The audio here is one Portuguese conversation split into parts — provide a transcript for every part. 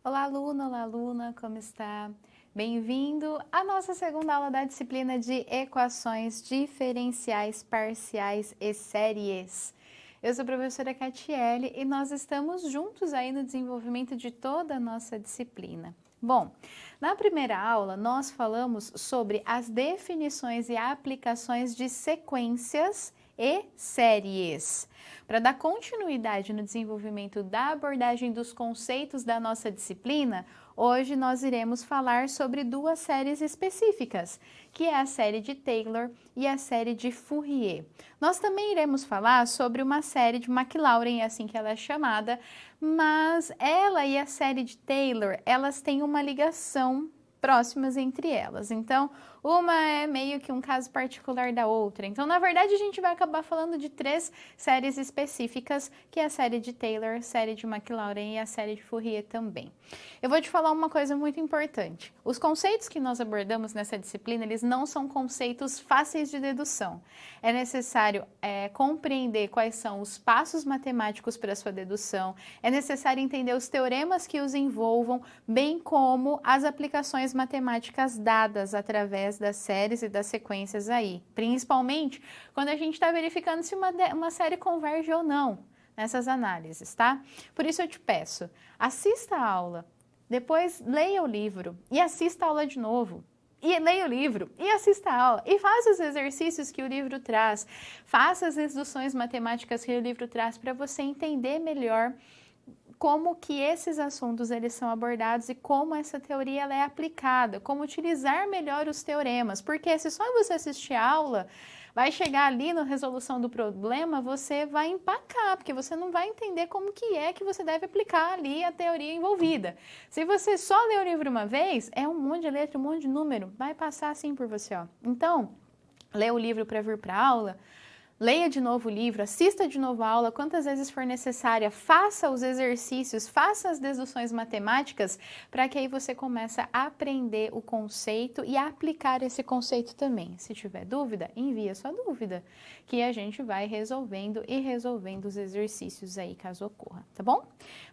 Olá aluna, como está? Bem-vindo à nossa segunda aula da disciplina de equações diferenciais parciais e séries. Eu sou a professora Catiele e nós estamos juntos aí no desenvolvimento de toda a nossa disciplina. Bom, na primeira aula nós falamos sobre as definições e aplicações de sequências e séries. Para dar continuidade no desenvolvimento da abordagem dos conceitos da nossa disciplina, hoje nós iremos falar sobre duas séries específicas, que é a série de Taylor e a série de Fourier. Nós também iremos falar sobre uma série de Maclaurin, é assim que ela é chamada, mas ela e a série de Taylor, elas têm uma ligação próximas entre elas. Então, uma é meio que um caso particular da outra. Então, na verdade, a gente vai acabar falando de três séries específicas, que é a série de Taylor, a série de Maclaurin e a série de Fourier também. Eu vou te falar uma coisa muito importante. Os conceitos que nós abordamos nessa disciplina, eles não são conceitos fáceis de dedução. É necessário compreender quais são os passos matemáticos para a sua dedução, é necessário entender os teoremas que os envolvam, bem como as aplicações matemáticas dadas através das séries e das sequências aí, principalmente quando a gente está verificando se uma série converge ou não nessas análises, tá? Por isso eu te peço, assista a aula, depois leia o livro e assista a aula de novo. E leia o livro, e assista a aula, e faça os exercícios que o livro traz, faça as deduções matemáticas que o livro traz para você entender melhor como que esses assuntos eles são abordados e como essa teoria ela é aplicada, como utilizar melhor os teoremas, porque se só você assistir a aula, vai chegar ali na resolução do problema, você vai empacar, porque você não vai entender como que é que você deve aplicar ali a teoria envolvida. Se você só lê o livro uma vez, é um monte de letra, um monte de número, vai passar assim por você, ó. Então, lê o livro para vir para a aula, leia de novo o livro, assista de novo a aula, quantas vezes for necessária, faça os exercícios, faça as deduções matemáticas, para que aí você comece a aprender o conceito e a aplicar esse conceito também. Se tiver dúvida, envia sua dúvida, que a gente vai resolvendo e resolvendo os exercícios aí, caso ocorra, tá bom?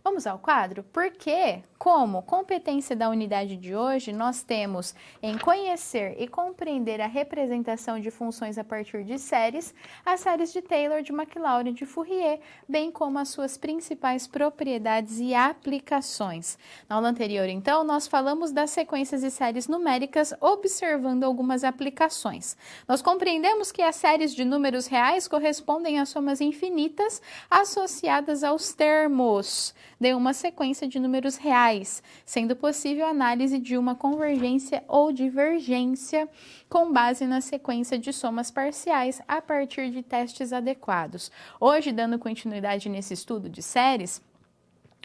Vamos ao quadro? Porque, como competência da unidade de hoje, nós temos em conhecer e compreender a representação de funções a partir de séries, as séries de Taylor, de Maclaurin e de Fourier, bem como as suas principais propriedades e aplicações. Na aula anterior, então, nós falamos das sequências e séries numéricas, observando algumas aplicações. Nós compreendemos que as séries de números reais correspondem a somas infinitas associadas aos termos de uma sequência de números reais, sendo possível a análise de uma convergência ou divergência com base na sequência de somas parciais a partir de testes adequados. Hoje, dando continuidade nesse estudo de séries,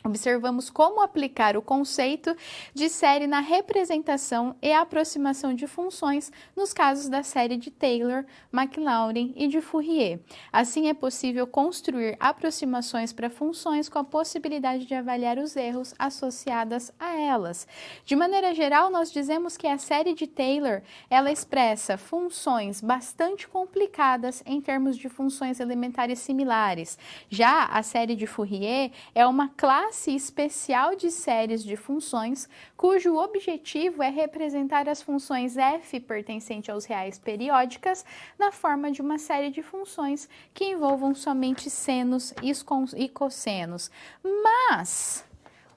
observamos como aplicar o conceito de série na representação e aproximação de funções nos casos da série de Taylor, Maclaurin e de Fourier. Assim, é possível construir aproximações para funções com a possibilidade de avaliar os erros associados a elas. De maneira geral, nós dizemos que a série de Taylor, ela expressa funções bastante complicadas em termos de funções elementares similares. Já a série de Fourier é uma classe especial de séries de funções, cujo objetivo é representar as funções f pertencentes aos reais periódicas na forma de uma série de funções que envolvam somente senos e cossenos. Mas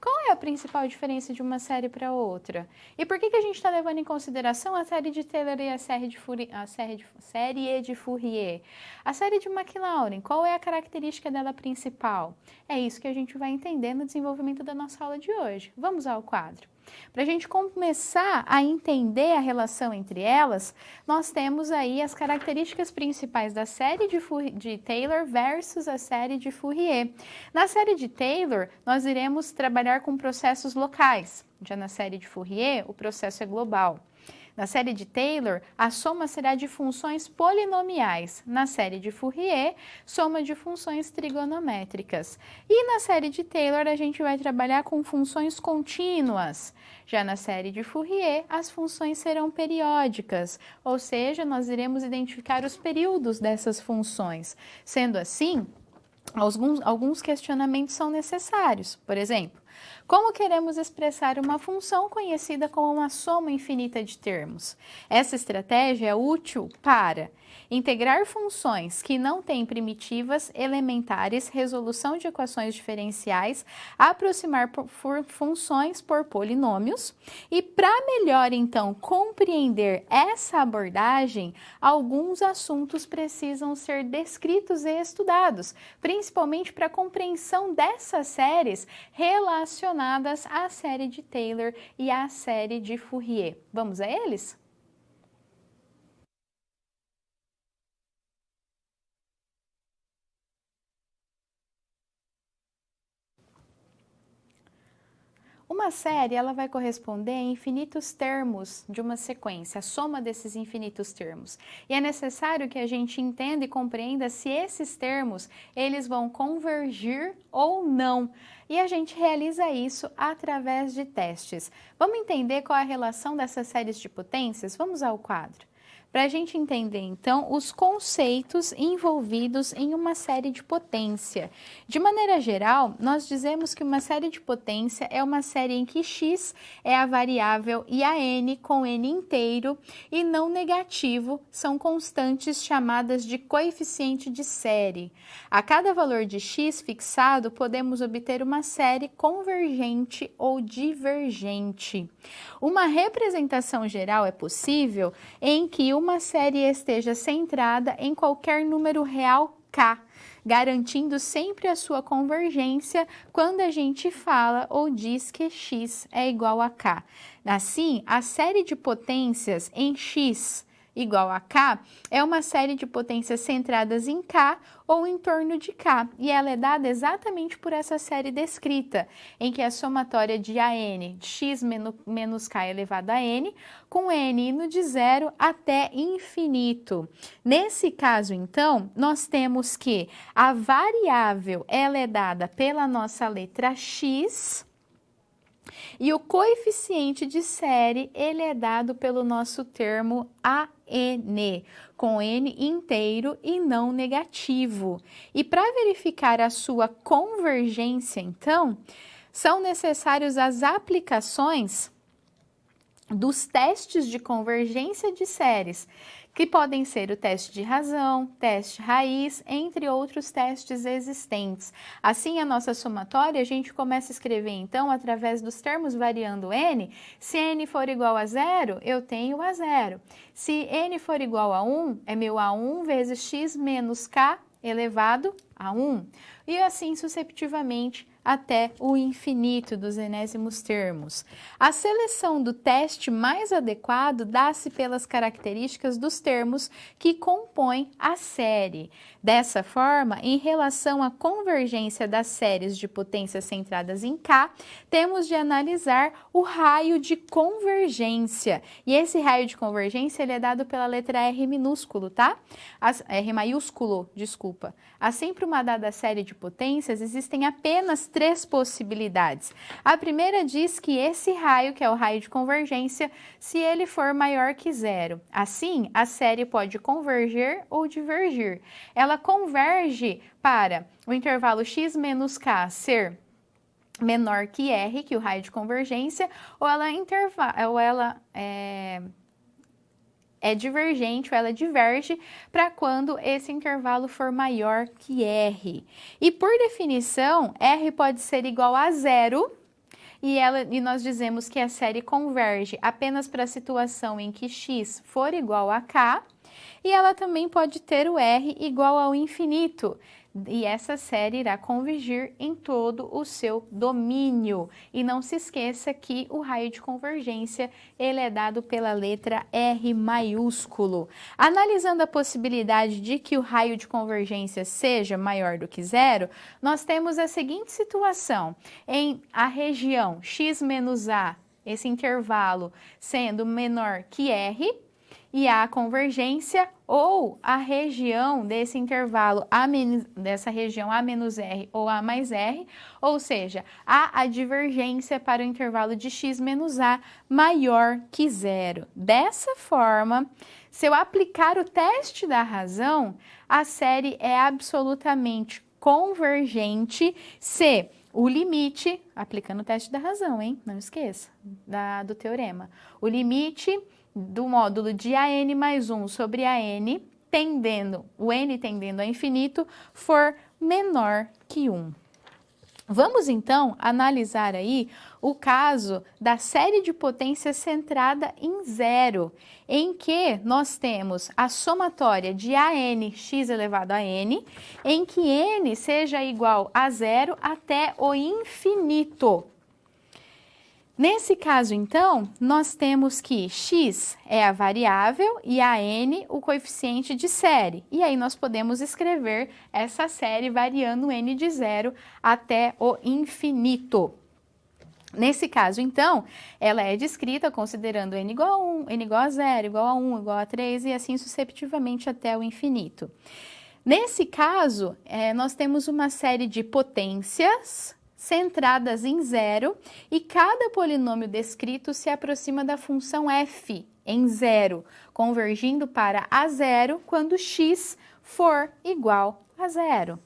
qual é a principal diferença de uma série para outra? E por que a gente está levando em consideração a série de Taylor e a série de Fourier? A série de Maclaurin, qual é a característica dela principal? É isso que a gente vai entender no desenvolvimento da nossa aula de hoje. Vamos ao quadro. Para a gente começar a entender a relação entre elas, nós temos aí as características principais da série de Taylor versus a série de Fourier. Na série de Taylor, nós iremos trabalhar com processos locais. Já na série de Fourier, o processo é global. Na série de Taylor, a soma será de funções polinomiais. Na série de Fourier, soma de funções trigonométricas. E na série de Taylor, a gente vai trabalhar com funções contínuas. Já na série de Fourier, as funções serão periódicas, ou seja, nós iremos identificar os períodos dessas funções. Sendo assim, alguns questionamentos são necessários. Por exemplo, Como queremos expressar uma função conhecida como uma soma infinita de termos? Essa estratégia é útil para integrar funções que não têm primitivas elementares, resolução de equações diferenciais, aproximar funções por polinômios. E para melhor, então, compreender essa abordagem, alguns assuntos precisam ser descritos e estudados, principalmente para a compreensão dessas séries relacionadas à série de Taylor e à série de Fourier. Vamos a eles? Uma série, ela vai corresponder a infinitos termos de uma sequência, a soma desses infinitos termos. E é necessário que a gente entenda e compreenda se esses termos, eles vão convergir ou não. E a gente realiza isso através de testes. Vamos entender qual é a relação dessas séries de potências? Vamos ao quadro. Para a gente entender, então, os conceitos envolvidos em uma série de potência. De maneira geral, nós dizemos que uma série de potência é uma série em que x é a variável e a n, com n inteiro e não negativo, são constantes chamadas de coeficiente de série. A cada valor de x fixado, podemos obter uma série convergente ou divergente. Uma representação geral é possível em que uma série esteja centrada em qualquer número real k, garantindo sempre a sua convergência quando a gente fala ou diz que x é igual a k. Assim, a série de potências em x igual a k é uma série de potências centradas em k ou em torno de k, e ela é dada exatamente por essa série descrita, em que a somatória de AN de x menos k elevado a n, com n indo de 0 até infinito. Nesse caso, então, nós temos que a variável ela é dada pela nossa letra x, e o coeficiente de série, ele é dado pelo nosso termo AN, com n inteiro e não negativo. E para verificar a sua convergência, então, são necessárias as aplicações dos testes de convergência de séries, que podem ser o teste de razão, teste raiz, entre outros testes existentes. Assim, a nossa somatória, a gente começa a escrever, então, através dos termos variando n, se n for igual a 0, eu tenho A0. Se n for igual a 1, é meu A1 vezes x menos k elevado a 1. E assim sucessivamente até o infinito dos enésimos termos. A seleção do teste mais adequado dá-se pelas características dos termos que compõem a série. Dessa forma, em relação à convergência das séries de potências centradas em K, temos de analisar o raio de convergência. E esse raio de convergência ele é dado pela letra R minúsculo, tá? R maiúsculo, desculpa. Assim, para uma dada série de potências, existem apenas 3 possibilidades. A primeira diz que esse raio, que é o raio de convergência, se ele for maior que 0. Assim, a série pode converger ou divergir. Ela converge para o intervalo x menos k ser menor que r, que é o raio de convergência, ou ela é divergente, ou ela diverge para quando esse intervalo for maior que r. E por definição, r pode ser igual a 0, e nós dizemos que a série converge apenas para a situação em que x for igual a k, e ela também pode ter o r igual ao infinito. E essa série irá convergir em todo o seu domínio. E não se esqueça que o raio de convergência ele é dado pela letra R maiúsculo. Analisando a possibilidade de que o raio de convergência seja maior do que 0, nós temos a seguinte situação. Em a região x menos a, esse intervalo sendo menor que R, e a convergência, ou a região desse intervalo, dessa região A menos R ou A mais R, ou seja, a divergência para o intervalo de x menos A maior que 0. Dessa forma, se eu aplicar o teste da razão, a série é absolutamente convergente se o limite, aplicando o teste da razão, hein? Não esqueça do teorema. O limite do módulo de AN mais 1 sobre AN, o N tendendo a infinito, for menor que 1. Vamos então analisar aí o caso da série de potência centrada em zero, em que nós temos a somatória de AN x elevado a n, em que n seja igual a zero até o infinito. Nesse caso, então, nós temos que x é a variável e a n o coeficiente de série. E aí nós podemos escrever essa série variando n de 0 até o infinito. Nesse caso, então, ela é descrita considerando n igual a 1, n igual a 0, igual a 1, igual a 3 e assim sucessivamente até o infinito. Nesse caso, nós temos uma série de potências centradas em zero e cada polinômio descrito se aproxima da função f em zero, convergindo para a zero quando x for igual a zero.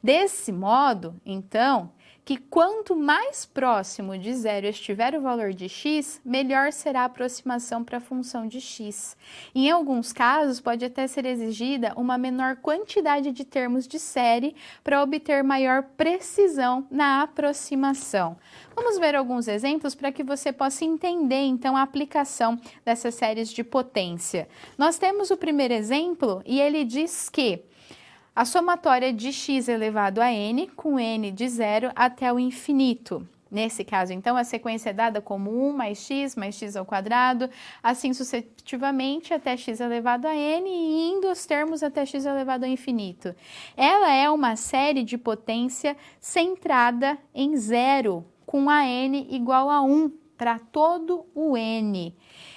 Desse modo, então, que quanto mais próximo de zero estiver o valor de x, melhor será a aproximação para a função de x. Em alguns casos, pode até ser exigida uma menor quantidade de termos de série para obter maior precisão na aproximação. Vamos ver alguns exemplos para que você possa entender, então, a aplicação dessas séries de potência. Nós temos o primeiro exemplo e ele diz que a somatória de x elevado a n, com n de 0 até o infinito. Nesse caso, então, a sequência é dada como 1 mais x ao quadrado, assim sucessivamente até x elevado a n e indo os termos até x elevado ao infinito. Ela é uma série de potência centrada em 0, com a n igual a 1 para todo o n.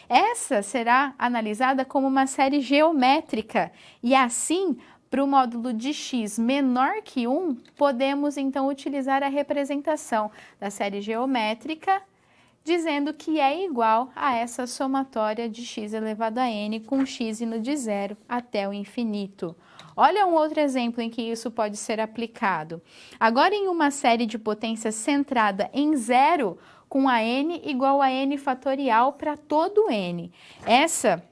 Essa será analisada como uma série geométrica e assim, para o módulo de x menor que 1, podemos então utilizar a representação da série geométrica, dizendo que é igual a essa somatória de x elevado a n com x indo de 0 até o infinito. Olha um outro exemplo em que isso pode ser aplicado. Agora em uma série de potência centrada em 0, com a n igual a n fatorial para todo n. Essa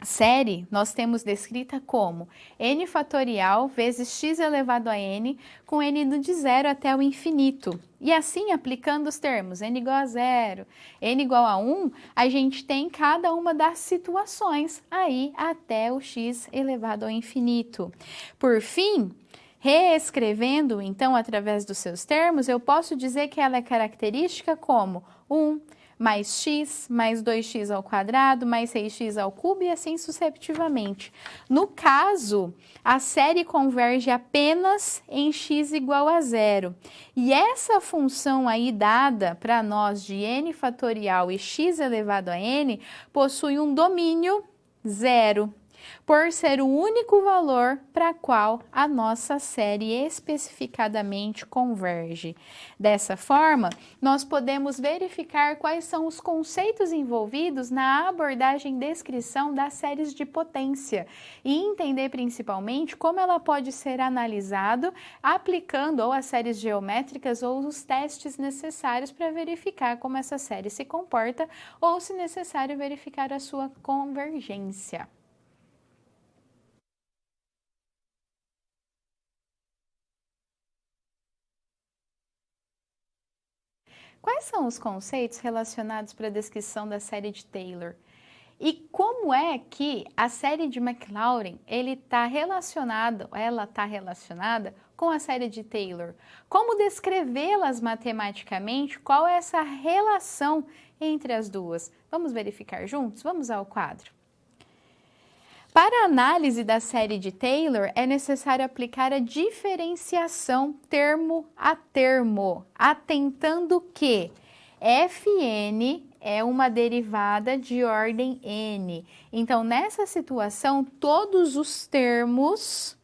série nós temos descrita como n fatorial vezes x elevado a n, com n indo de 0 até o infinito. E assim, aplicando os termos n igual a 0, n igual a 1, a gente tem cada uma das situações aí até o x elevado ao infinito. Por fim, reescrevendo então através dos seus termos, eu posso dizer que ela é característica como 1 mais x, mais 2x ao quadrado, mais 6x ao cubo e assim sucessivamente. No caso, a série converge apenas em x igual a 0. E essa função aí dada para nós de n fatorial e x elevado a n possui um domínio 0. Por ser o único valor para qual a nossa série especificadamente converge. Dessa forma, nós podemos verificar quais são os conceitos envolvidos na abordagem e descrição das séries de potência e entender principalmente como ela pode ser analisado aplicando ou as séries geométricas ou os testes necessários para verificar como essa série se comporta ou, se necessário, verificar a sua convergência. Quais são os conceitos relacionados para a descrição da série de Taylor? E como é que a série de Maclaurin ela está relacionada com a série de Taylor? Como descrevê-las matematicamente? Qual é essa relação entre as duas? Vamos verificar juntos? Vamos ao quadro. Para a análise da série de Taylor, é necessário aplicar a diferenciação termo a termo, atentando que Fn é uma derivada de ordem n. Então, nessa situação, todos os termos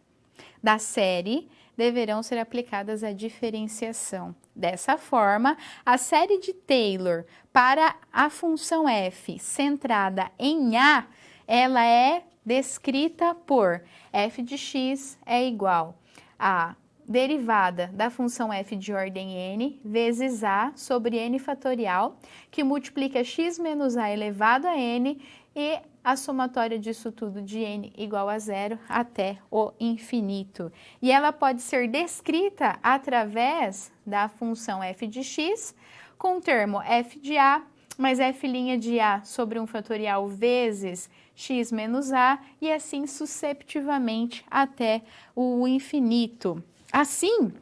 da série deverão ser aplicadas à diferenciação. Dessa forma, a série de Taylor para a função f centrada em A, ela é descrita por f de x é igual a derivada da função f de ordem n vezes a sobre n fatorial, que multiplica x menos a elevado a n e a somatória disso tudo de n igual a zero até o infinito. E ela pode ser descrita através da função f de x com o termo f de a mais f' de a sobre 1 fatorial vezes x menos a e assim susceptivamente até o infinito. Assim,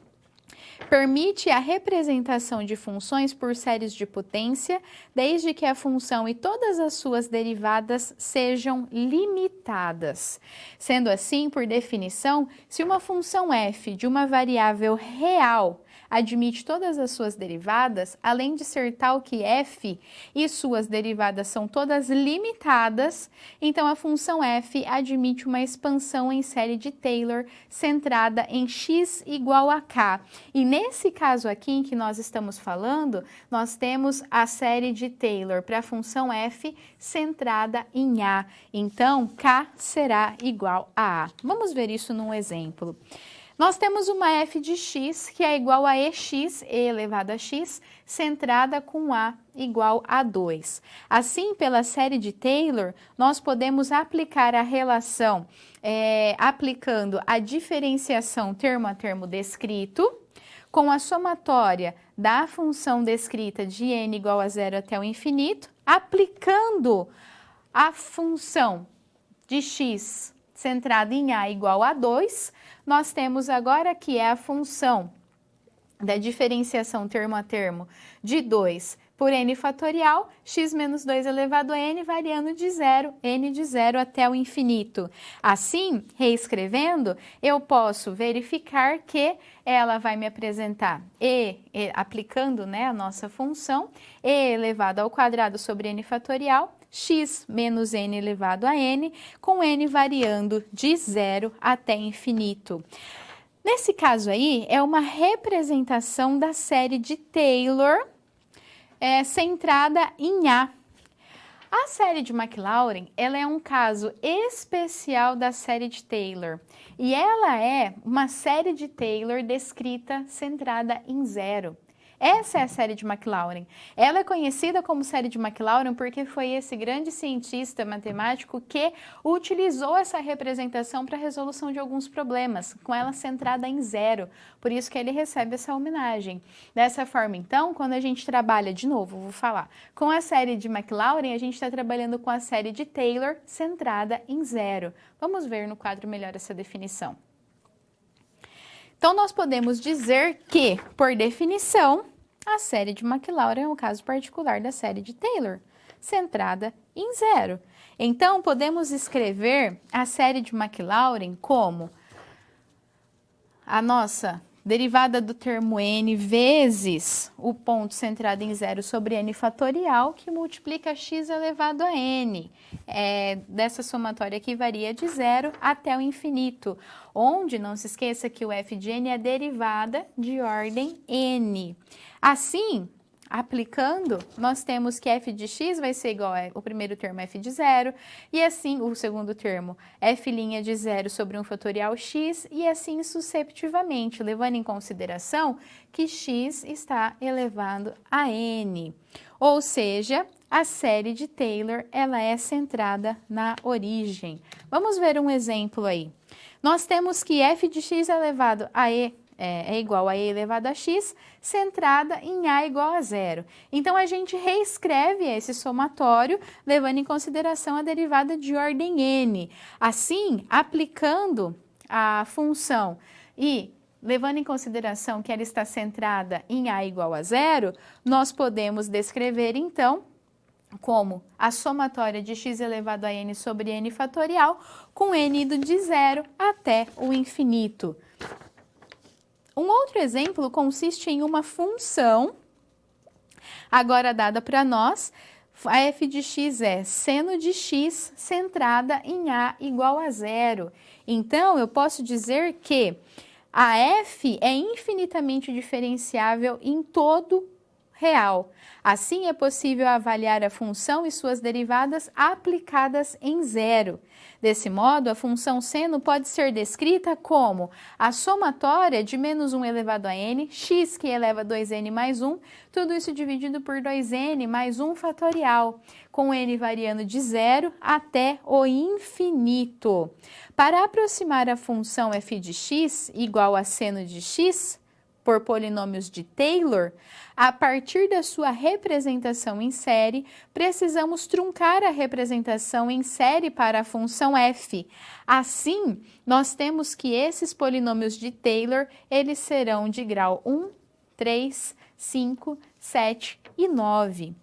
permite a representação de funções por séries de potência, desde que a função e todas as suas derivadas sejam limitadas. Sendo assim, por definição, se uma função f de uma variável real admite todas as suas derivadas, além de ser tal que f e suas derivadas são todas limitadas, então a função f admite uma expansão em série de Taylor centrada em x igual a k. E nesse caso aqui em que nós estamos falando, nós temos a série de Taylor para a função f centrada em a. Então, k será igual a a. Vamos ver isso num exemplo. Nós temos uma f de x que é igual a ex, e elevado a x, centrada com a igual a 2. Assim, pela série de Taylor, nós podemos aplicar a relação aplicando a diferenciação termo a termo descrito, com a somatória da função descrita de n igual a 0 até o infinito, aplicando a função de x centrada em a igual a 2, nós temos agora que é a função da diferenciação termo a termo de 2 por n fatorial, x menos 2 elevado a n, variando de 0, n de 0 até o infinito. Assim, reescrevendo, eu posso verificar que ela vai me apresentar aplicando, né, a nossa função, e elevado ao quadrado sobre n fatorial, x menos n elevado a n, com n variando de 0 até infinito. Nesse caso aí, é uma representação da série de Taylor centrada em A. A série de Maclaurin, ela é um caso especial da série de Taylor. E ela é uma série de Taylor descrita centrada em 0. Essa é a série de Maclaurin. Ela é conhecida como série de Maclaurin porque foi esse grande cientista matemático que utilizou essa representação para a resolução de alguns problemas, com ela centrada em 0. Por isso que ele recebe essa homenagem. Dessa forma, então, quando a gente trabalha, de novo, vou falar, com a série de Maclaurin, a gente está trabalhando com a série de Taylor centrada em 0. Vamos ver no quadro melhor essa definição. Então, nós podemos dizer que, por definição, a série de Maclaurin é um caso particular da série de Taylor, centrada em 0. Então, podemos escrever a série de Maclaurin como a nossa derivada do termo n vezes o ponto centrado em 0 sobre n fatorial, que multiplica x elevado a n. Dessa somatória aqui varia de 0 até o infinito, onde não se esqueça que o f de n é derivada de ordem n. Assim, aplicando, nós temos que f de x vai ser igual a o primeiro termo f de 0, e assim o segundo termo f' de 0 sobre 1 fatorial x, e assim susceptivamente, levando em consideração que x está elevado a n. Ou seja, a série de Taylor, ela é centrada na origem. Vamos ver um exemplo aí. Nós temos que f de x elevado a e é igual a e elevado a x, centrada em a igual a 0. Então, a gente reescreve esse somatório, levando em consideração a derivada de ordem n. Assim, aplicando a função e levando em consideração que ela está centrada em a igual a 0, nós podemos descrever, então, como a somatória de x elevado a n sobre n fatorial, com n indo de 0 até o infinito. Um outro exemplo consiste em uma função, agora dada para nós, a f de x é seno de x centrada em a igual a 0. Então, eu posso dizer que a f é infinitamente diferenciável em todo real. Assim, é possível avaliar a função e suas derivadas aplicadas em zero. Desse modo, a função seno pode ser descrita como a somatória de menos 1 elevado a n, x que eleva a 2n mais 1, tudo isso dividido por 2n mais 1 fatorial, com n variando de 0 até o infinito. Para aproximar a função f de x igual a seno de x, por polinômios de Taylor, a partir da sua representação em série, precisamos truncar a representação em série para a função f. Assim, nós temos que esses polinômios de Taylor, eles serão de grau 1, 3, 5, 7 e 9.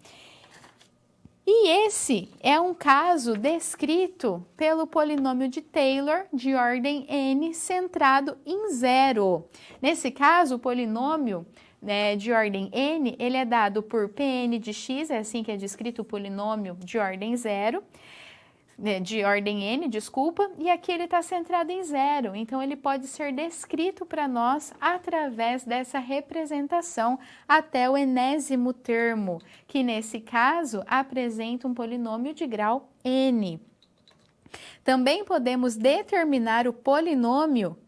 E esse é um caso descrito pelo polinômio de Taylor de ordem n centrado em zero. Nesse caso, o polinômio de ordem n, ele é dado por Pn de x, é assim que é descrito o polinômio de ordem zero, de ordem n, desculpa, e aqui ele está centrado em zero, então ele pode ser descrito para nós através dessa representação até o enésimo termo, que nesse caso apresenta um polinômio de grau n. Também podemos determinar o polinômio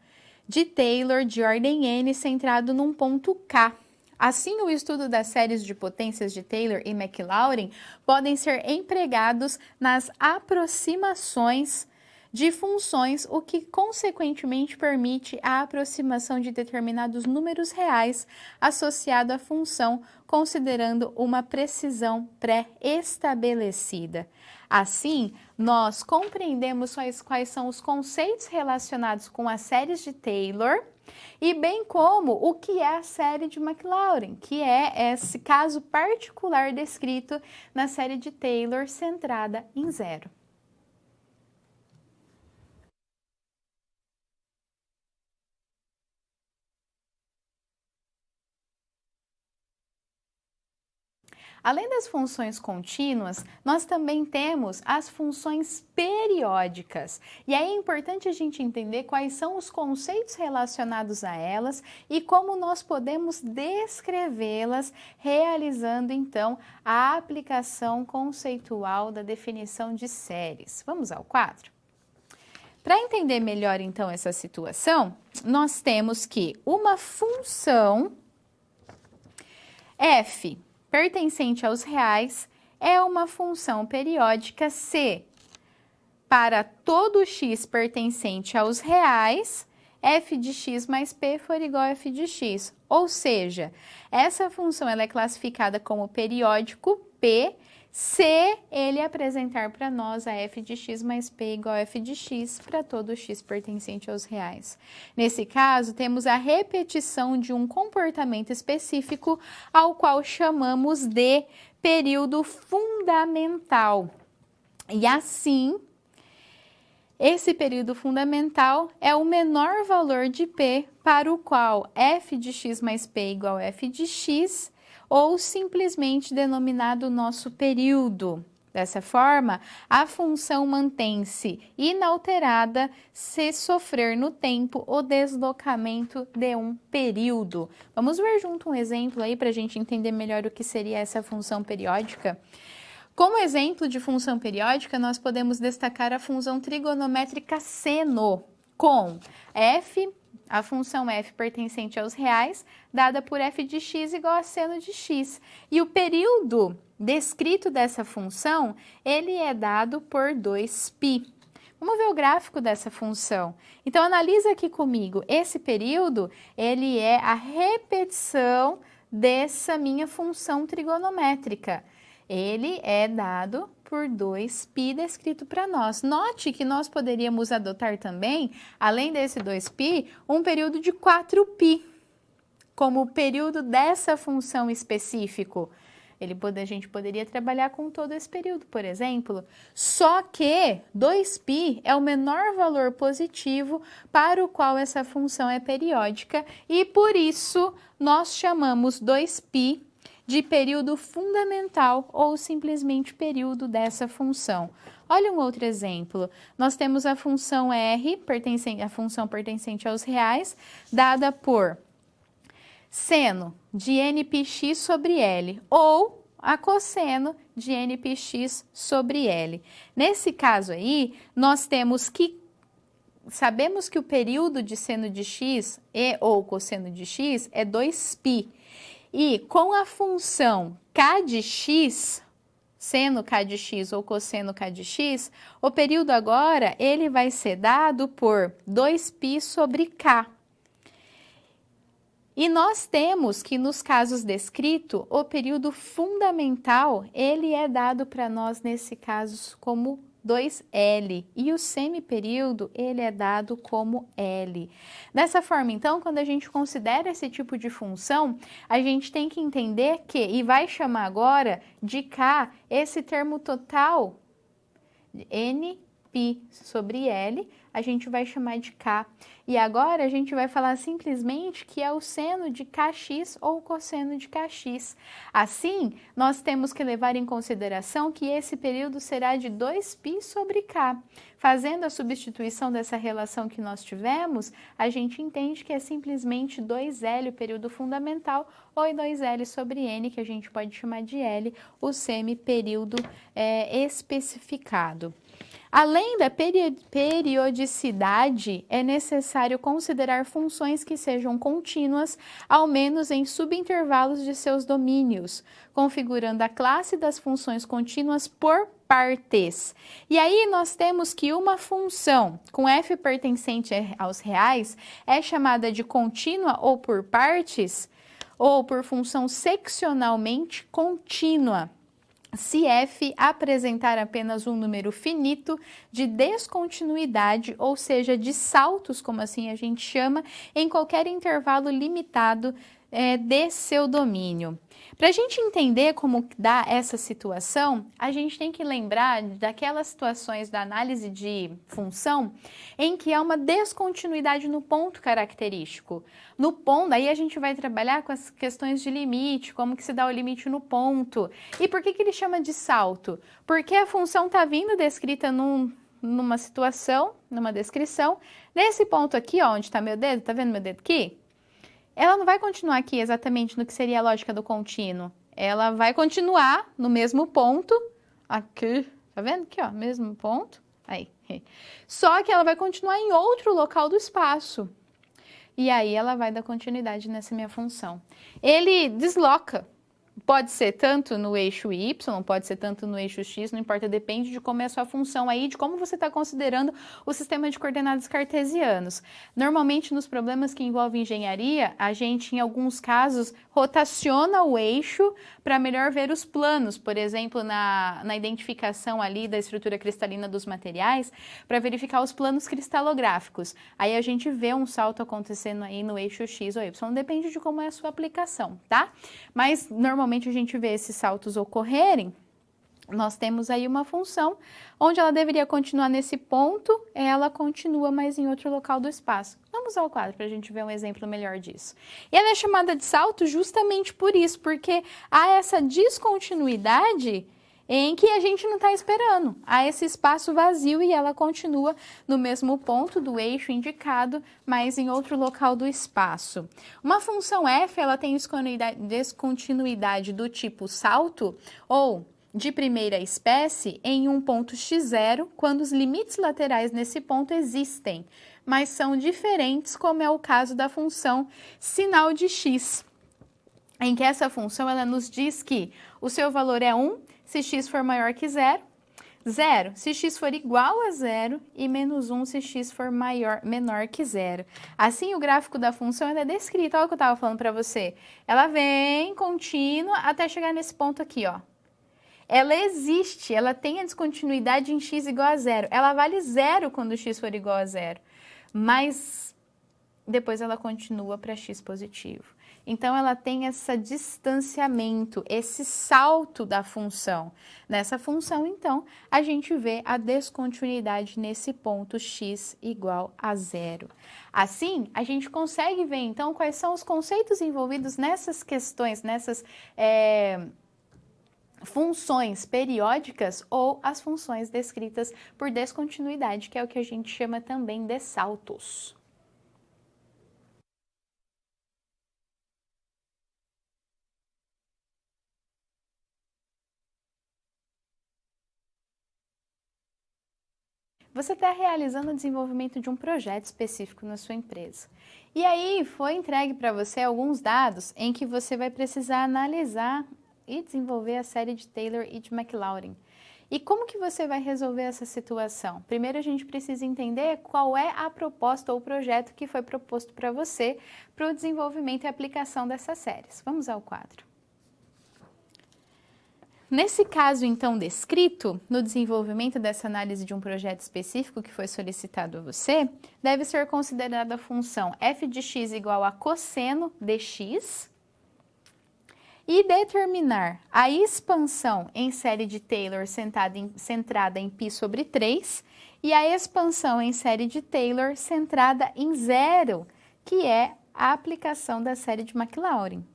de Taylor de ordem n centrado num ponto K. Assim, o estudo das séries de potências de Taylor e Maclaurin podem ser empregados nas aproximações de funções, o que consequentemente permite a aproximação de determinados números reais associado à função, considerando uma precisão pré-estabelecida. Assim, nós compreendemos quais são os conceitos relacionados com as séries de Taylor, e bem como o que é a série de Maclaurin, que é esse caso particular descrito na série de Taylor centrada em zero. Além das funções contínuas, nós também temos as funções periódicas. E aí é importante a gente entender quais são os conceitos relacionados a elas e como nós podemos descrevê-las, realizando então a aplicação conceitual da definição de séries. Vamos ao quadro? Para entender melhor então essa situação, nós temos que uma função f pertencente aos reais é uma função periódica se, para todo x pertencente aos reais, f de x mais p for igual a f de x. Ou seja, essa função ela é classificada como periódico P se ele apresentar para nós a f de x mais p igual a f de x para todo x pertencente aos reais. Nesse caso, temos a repetição de um comportamento específico ao qual chamamos de período fundamental. E assim, esse período fundamental é o menor valor de p para o qual f de x mais p igual a f de x, ou simplesmente denominado nosso período. Dessa forma, a função mantém-se inalterada se sofrer no tempo o deslocamento de um período. Vamos ver junto um exemplo aí para a gente entender melhor o que seria essa função periódica? Como exemplo de função periódica, nós podemos destacar a função trigonométrica seno, com a função f pertencente aos reais, dada por f de x igual a seno de x. E o período descrito dessa função, ele é dado por 2π. Vamos ver o gráfico dessa função. Então, analisa aqui comigo. Esse período, ele é a repetição dessa minha função trigonométrica. Ele é dado por 2π descrito para nós. Note que nós poderíamos adotar também, além desse 2π, um período de 4π, como o período dessa função específico. A gente poderia trabalhar com todo esse período, por exemplo. Só que 2π é o menor valor positivo para o qual essa função é periódica e, por isso, nós chamamos 2π de período fundamental ou simplesmente período dessa função. Olha um outro exemplo. Nós temos a função r, a função pertencente aos reais, dada por seno de nπx sobre L ou a cosseno de nπx sobre L. Nesse caso aí, nós sabemos que o período de seno de x e ou cosseno de x é 2π. E com a função k de x, seno k de x ou cosseno k de x, o período agora ele vai ser dado por 2π sobre k. E nós temos que nos casos descritos, o período fundamental, ele é dado para nós nesse caso como 2L, e o semiperíodo, ele é dado como L. Dessa forma, então, quando a gente considera esse tipo de função, a gente tem que entender que, e vai chamar agora de K, esse termo total, nπ sobre L, a gente vai chamar de K. E agora a gente vai falar simplesmente que é o seno de kx ou cosseno de kx. Assim, nós temos que levar em consideração que esse período será de 2π sobre k. Fazendo a substituição dessa relação que nós tivemos, a gente entende que é simplesmente 2L o período fundamental ou 2L sobre N, que a gente pode chamar de L, o semiperíodo especificado. Além da periodicidade, é necessário considerar funções que sejam contínuas, ao menos em subintervalos de seus domínios, configurando a classe das funções contínuas por partes. E aí nós temos que uma função com f pertencente aos reais é chamada de contínua ou por partes, ou por função seccionalmente contínua, se f apresentar apenas um número finito de descontinuidade, ou seja, de saltos, como assim a gente chama, em qualquer intervalo limitado de seu domínio. Para a gente entender como dá essa situação, a gente tem que lembrar daquelas situações da análise de função em que há uma descontinuidade no ponto característico. No ponto, aí a gente vai trabalhar com as questões de limite, como que se dá o limite no ponto. E por que ele chama de salto? Porque a função está vindo descrita numa situação, numa descrição. Nesse ponto aqui, ó, onde está meu dedo, tá vendo meu dedo aqui? Ela não vai continuar aqui exatamente no que seria a lógica do contínuo. Ela vai continuar no mesmo ponto, aqui, tá vendo? Aqui, ó, mesmo ponto, aí. Só que ela vai continuar em outro local do espaço. E aí ela vai dar continuidade nessa minha função. Ele desloca. Pode ser tanto no eixo y, pode ser tanto no eixo x, não importa, depende de como é a sua função aí, de como você está considerando o sistema de coordenadas cartesianos. Normalmente, nos problemas que envolvem engenharia, a gente, em alguns casos, rotaciona o eixo para melhor ver os planos, por exemplo, na identificação ali da estrutura cristalina dos materiais, para verificar os planos cristalográficos. Aí a gente vê um salto acontecendo aí no eixo x ou y, depende de como é a sua aplicação, tá? Mas, normalmente, a gente vê esses saltos ocorrerem, nós temos aí uma função onde ela deveria continuar nesse ponto, ela continua mais em outro local do espaço. Vamos ao quadro para a gente ver um exemplo melhor disso. E ela é chamada de salto justamente por isso, porque há essa descontinuidade em que a gente não está esperando. Há esse espaço vazio e ela continua no mesmo ponto do eixo indicado, mas em outro local do espaço. Uma função f, ela tem descontinuidade do tipo salto ou de primeira espécie em um ponto x0, quando os limites laterais nesse ponto existem, mas são diferentes, como é o caso da função sinal de x, em que essa função ela nos diz que o seu valor é 1, se x for maior que 0, 0 se x for igual a 0 e menos 1 se x for menor que 0. Assim, o gráfico da função é descrito, olha o que eu estava falando para você. Ela vem contínua até chegar nesse ponto aqui, ó. Ela existe, ela tem a descontinuidade em x igual a 0. Ela vale 0 quando x for igual a 0, mas depois ela continua para x positivo. Então, ela tem esse distanciamento, esse salto da função. Nessa função, então, a gente vê a descontinuidade nesse ponto x igual a 0. Assim, a gente consegue ver, então, quais são os conceitos envolvidos nessas questões, nessas funções periódicas ou as funções descritas por descontinuidade, que é o que a gente chama também de saltos. você está realizando o desenvolvimento de um projeto específico na sua empresa. E aí foi entregue para você alguns dados em que você vai precisar analisar e desenvolver a série de Taylor e de Maclaurin. E como que você vai resolver essa situação? Primeiro a gente precisa entender qual é a proposta ou projeto que foi proposto para você para o desenvolvimento e aplicação dessas séries. Vamos ao quadro. Nesse caso, então, descrito, no desenvolvimento dessa análise de um projeto específico que foi solicitado a você, deve ser considerada a função f de x igual a cosseno de x e determinar a expansão em série de Taylor centrada em π sobre 3 e a expansão em série de Taylor centrada em zero, que é a aplicação da série de Maclaurin.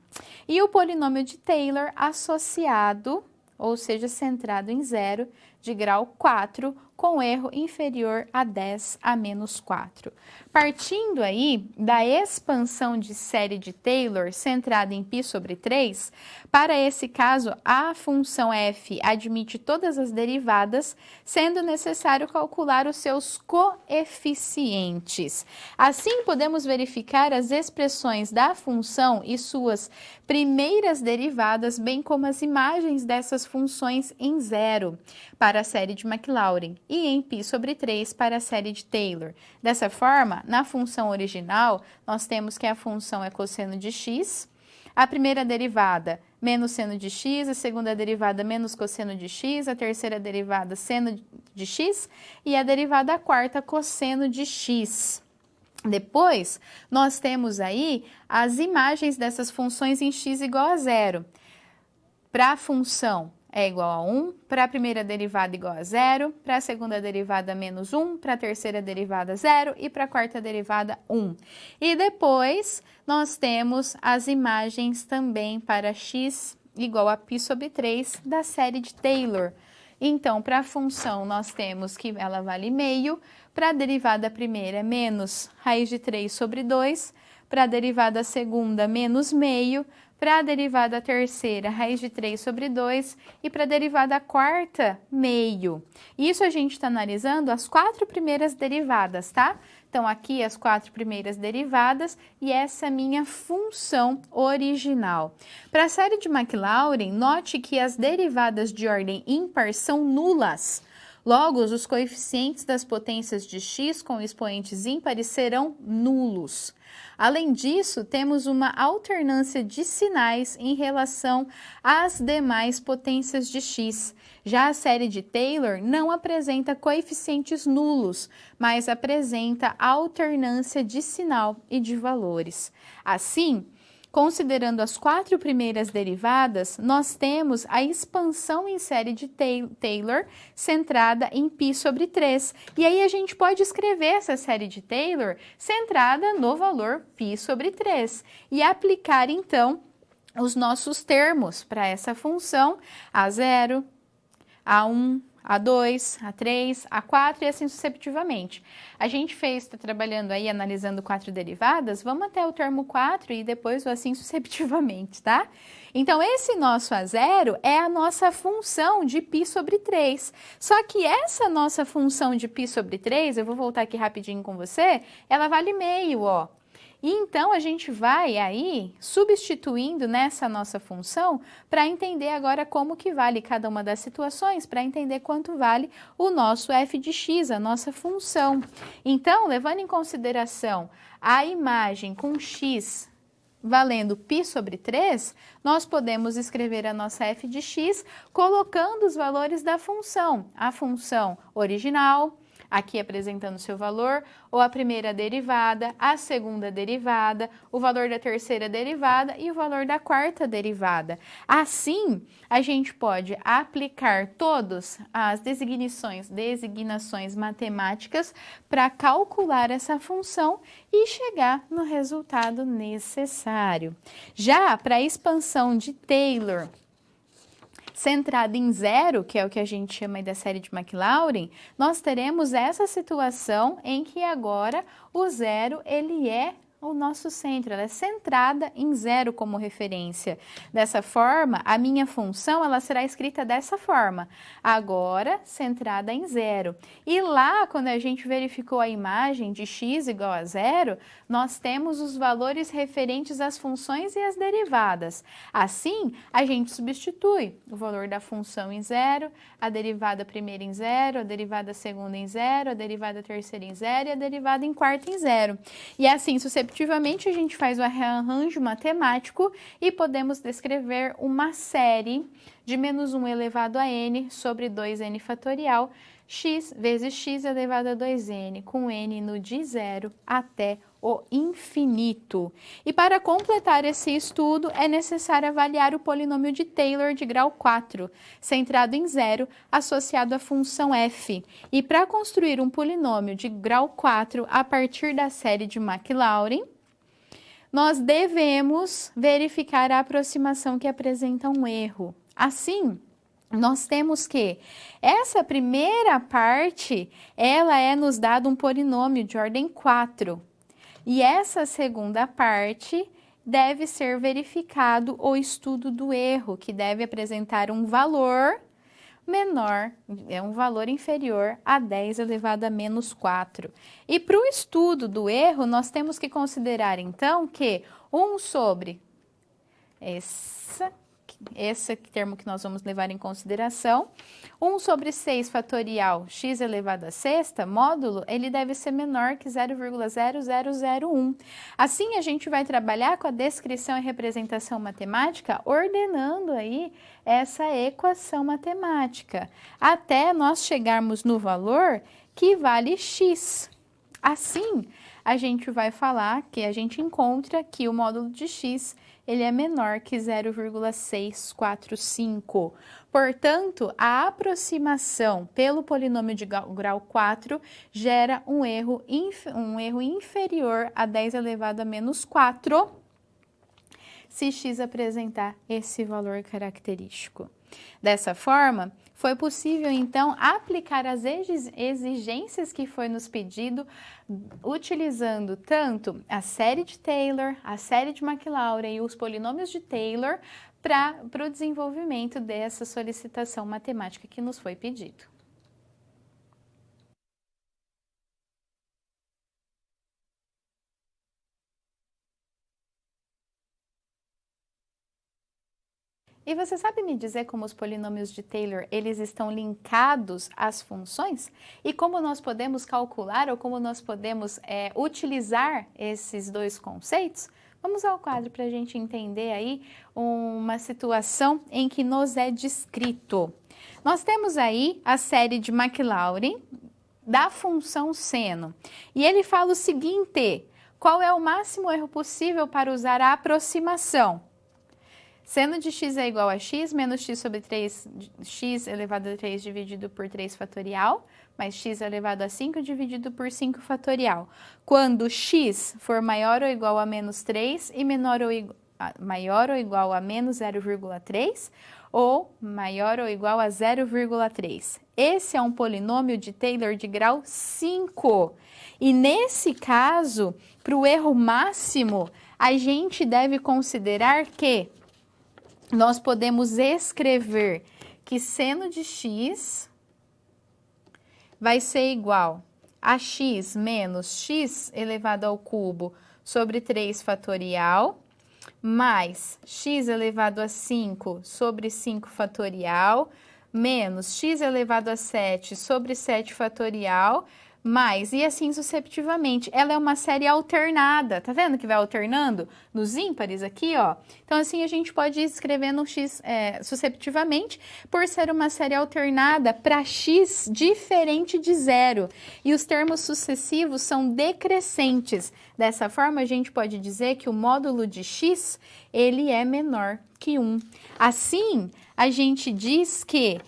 E o polinômio de Taylor associado, ou seja, centrado em zero, de grau 4, com erro inferior a 10 a menos 4. Partindo aí da expansão de série de Taylor centrada em π sobre 3, para esse caso, a função f admite todas as derivadas, sendo necessário calcular os seus coeficientes. Assim, podemos verificar as expressões da função e suas primeiras derivadas, bem como as imagens dessas funções em zero para a série de Maclaurin e em π sobre 3 para a série de Taylor. Dessa forma, na função original, nós temos que a função é cosseno de x, a primeira derivada menos seno de x, a segunda derivada menos cosseno de x, a terceira derivada seno de x e a derivada quarta cosseno de x. Depois, nós temos aí as imagens dessas funções em x igual a zero. Para a função é igual a 1, para a primeira derivada igual a 0, para a segunda derivada menos 1, para a terceira derivada 0 e para a quarta derivada 1. E depois nós temos as imagens também para x igual a π sobre 3 da série de Taylor. Então, para a função nós temos que ela vale meio, para a derivada primeira menos raiz de 3 sobre 2, para a derivada segunda menos meio, para a derivada terceira, raiz de 3 sobre 2 e para a derivada quarta, meio. Isso a gente está analisando as 4 primeiras derivadas, tá? Então, aqui as 4 primeiras derivadas e essa é a minha função original. Para a série de Maclaurin, note que as derivadas de ordem ímpar são nulas. Logo, os coeficientes das potências de x com expoentes ímpares serão nulos. Além disso, temos uma alternância de sinais em relação às demais potências de x. Já a série de Taylor não apresenta coeficientes nulos, mas apresenta alternância de sinal e de valores. Assim, considerando as 4 primeiras derivadas, nós temos a expansão em série de Taylor centrada em π sobre 3. E aí a gente pode escrever essa série de Taylor centrada no valor π sobre 3 e aplicar então os nossos termos para essa função A0, A1, A2, A3, A4 e assim sucessivamente. A gente está trabalhando aí, analisando 4 derivadas, vamos até o termo 4 e depois o assim sucessivamente, tá? Então, esse nosso A0 é a nossa função de π sobre 3. Só que essa nossa função de π sobre 3, eu vou voltar aqui rapidinho com você, ela vale meio, ó. E então, a gente vai aí substituindo nessa nossa função para entender agora como que vale cada uma das situações, para entender quanto vale o nosso f de x, a nossa função. Então, levando em consideração a imagem com x valendo π sobre 3, nós podemos escrever a nossa f de x colocando os valores da função. A função original, aqui apresentando seu valor, ou a primeira derivada, a segunda derivada, o valor da terceira derivada e o valor da quarta derivada. Assim, a gente pode aplicar todas as designações matemáticas para calcular essa função e chegar no resultado necessário. Já para a expansão de Taylor, centrada em zero, que é o que a gente chama da série de Maclaurin, nós teremos essa situação em que agora o zero ele é o nosso centro, ela é centrada em zero como referência. Dessa forma, a minha função ela será escrita dessa forma, agora centrada em zero. E lá, quando a gente verificou a imagem de x igual a zero, nós temos os valores referentes às funções e às derivadas. Assim, a gente substitui o valor da função em zero, a derivada primeira em zero, a derivada segunda em zero, a derivada terceira em zero e a derivada em quarta em zero. E assim, susceptivamente, a gente faz o rearranjo matemático e podemos descrever uma série de menos 1 elevado a n sobre 2n fatorial, x vezes x elevado a 2n, com n no de zero até o infinito. E para completar esse estudo, é necessário avaliar o polinômio de Taylor de grau 4, centrado em zero, associado à função f. E para construir um polinômio de grau 4 a partir da série de Maclaurin, nós devemos verificar a aproximação que apresenta um erro. Assim, nós temos que essa primeira parte, ela é nos dado um polinômio de ordem 4. E essa segunda parte deve ser verificado o estudo do erro, que deve apresentar um valor menor, um valor inferior a 10 elevado a menos 4. E para o estudo do erro, nós temos que considerar, então, que 1 sobre esse termo que nós vamos levar em consideração, 1 sobre 6 fatorial x elevado a sexta, módulo, ele deve ser menor que 0,0001. Assim, a gente vai trabalhar com a descrição e representação matemática, ordenando aí essa equação matemática, até nós chegarmos no valor que vale x. Assim, a gente vai falar que a gente encontra que o módulo de x ele é menor que 0,645. Portanto, a aproximação pelo polinômio de grau 4 gera um erro inferior a 10 elevado a menos 4, se x apresentar esse valor característico. Dessa forma, foi possível, então, aplicar as exigências que foi nos pedido, utilizando tanto a série de Taylor, a série de Maclaurin e os polinômios de Taylor para o desenvolvimento dessa solicitação matemática que nos foi pedido. E você sabe me dizer como os polinômios de Taylor, eles estão linkados às funções? E como nós podemos calcular ou como nós podemos utilizar esses dois conceitos? Vamos ao quadro para a gente entender aí uma situação em que nos é descrito. Nós temos aí a série de Maclaurin da função seno. E ele fala o seguinte: qual é o máximo erro possível para usar a aproximação? Seno de x é igual a x menos x sobre 3, x elevado a 3 dividido por 3 fatorial, mais x elevado a 5 dividido por 5 fatorial. Quando x for maior ou igual a menos 3 e maior ou igual a menos 0,3 ou maior ou igual a 0,3. Esse é um polinômio de Taylor de grau 5. E nesse caso, para o erro máximo, a gente deve considerar que nós podemos escrever que seno de x vai ser igual a x menos x elevado ao cubo sobre 3 fatorial, mais x elevado a 5 sobre 5 fatorial, menos x elevado a 7 sobre 7 fatorial, mais, e assim sucessivamente. Ela é uma série alternada, tá vendo que vai alternando nos ímpares aqui, ó? Então, assim, a gente pode ir escrevendo x sucessivamente, por ser uma série alternada para x diferente de zero. E os termos sucessivos são decrescentes. Dessa forma, a gente pode dizer que o módulo de x, ele é menor que 1. Assim, a gente diz que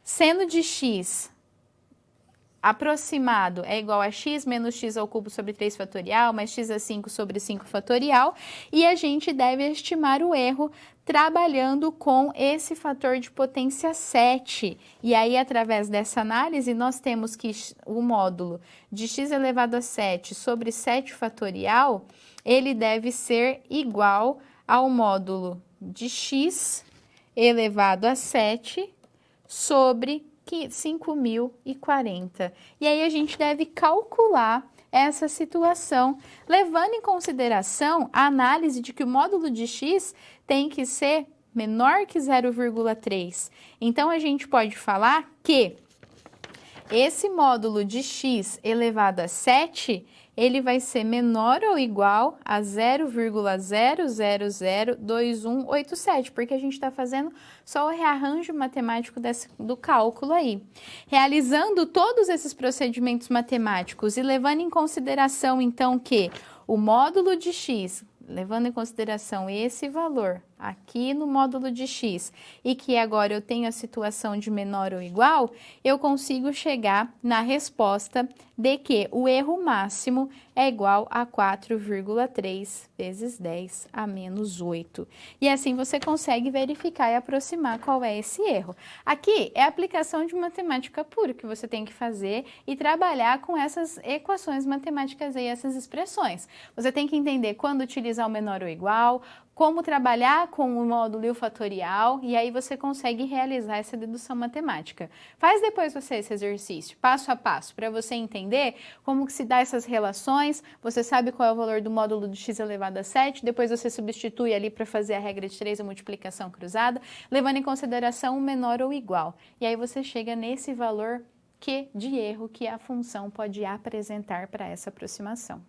seno de x aproximado é igual a x menos x ao cubo sobre 3 fatorial, mais x a 5 sobre 5 fatorial, e a gente deve estimar o erro trabalhando com esse fator de potência 7. E aí, através dessa análise, nós temos que o módulo de x elevado a 7 sobre 7 fatorial, ele deve ser igual ao módulo de x elevado a 7 sobre 5.040. E aí, a gente deve calcular essa situação, levando em consideração a análise de que o módulo de x tem que ser menor que 0,3. Então, a gente pode falar que esse módulo de x elevado a 7, ele vai ser menor ou igual a 0,0002187, porque a gente está fazendo só o rearranjo matemático do cálculo aí. Realizando todos esses procedimentos matemáticos e levando em consideração, então, que o módulo de x, levando em consideração esse valor aqui no módulo de x e que agora eu tenho a situação de menor ou igual, eu consigo chegar na resposta de que o erro máximo é igual a 4,3 vezes 10 a menos 8. E assim você consegue verificar e aproximar qual é esse erro. Aqui é a aplicação de matemática pura que você tem que fazer e trabalhar com essas equações matemáticas e essas expressões. Você tem que entender quando utilizar o menor ou igual, como trabalhar com o módulo e o fatorial, e aí você consegue realizar essa dedução matemática. Faz depois você esse exercício, passo a passo, para você entender como que se dá essas relações, você sabe qual é o valor do módulo de x elevado a 7, depois você substitui ali para fazer a regra de 3, a multiplicação cruzada, levando em consideração o menor ou igual. E aí você chega nesse valor de erro que a função pode apresentar para essa aproximação.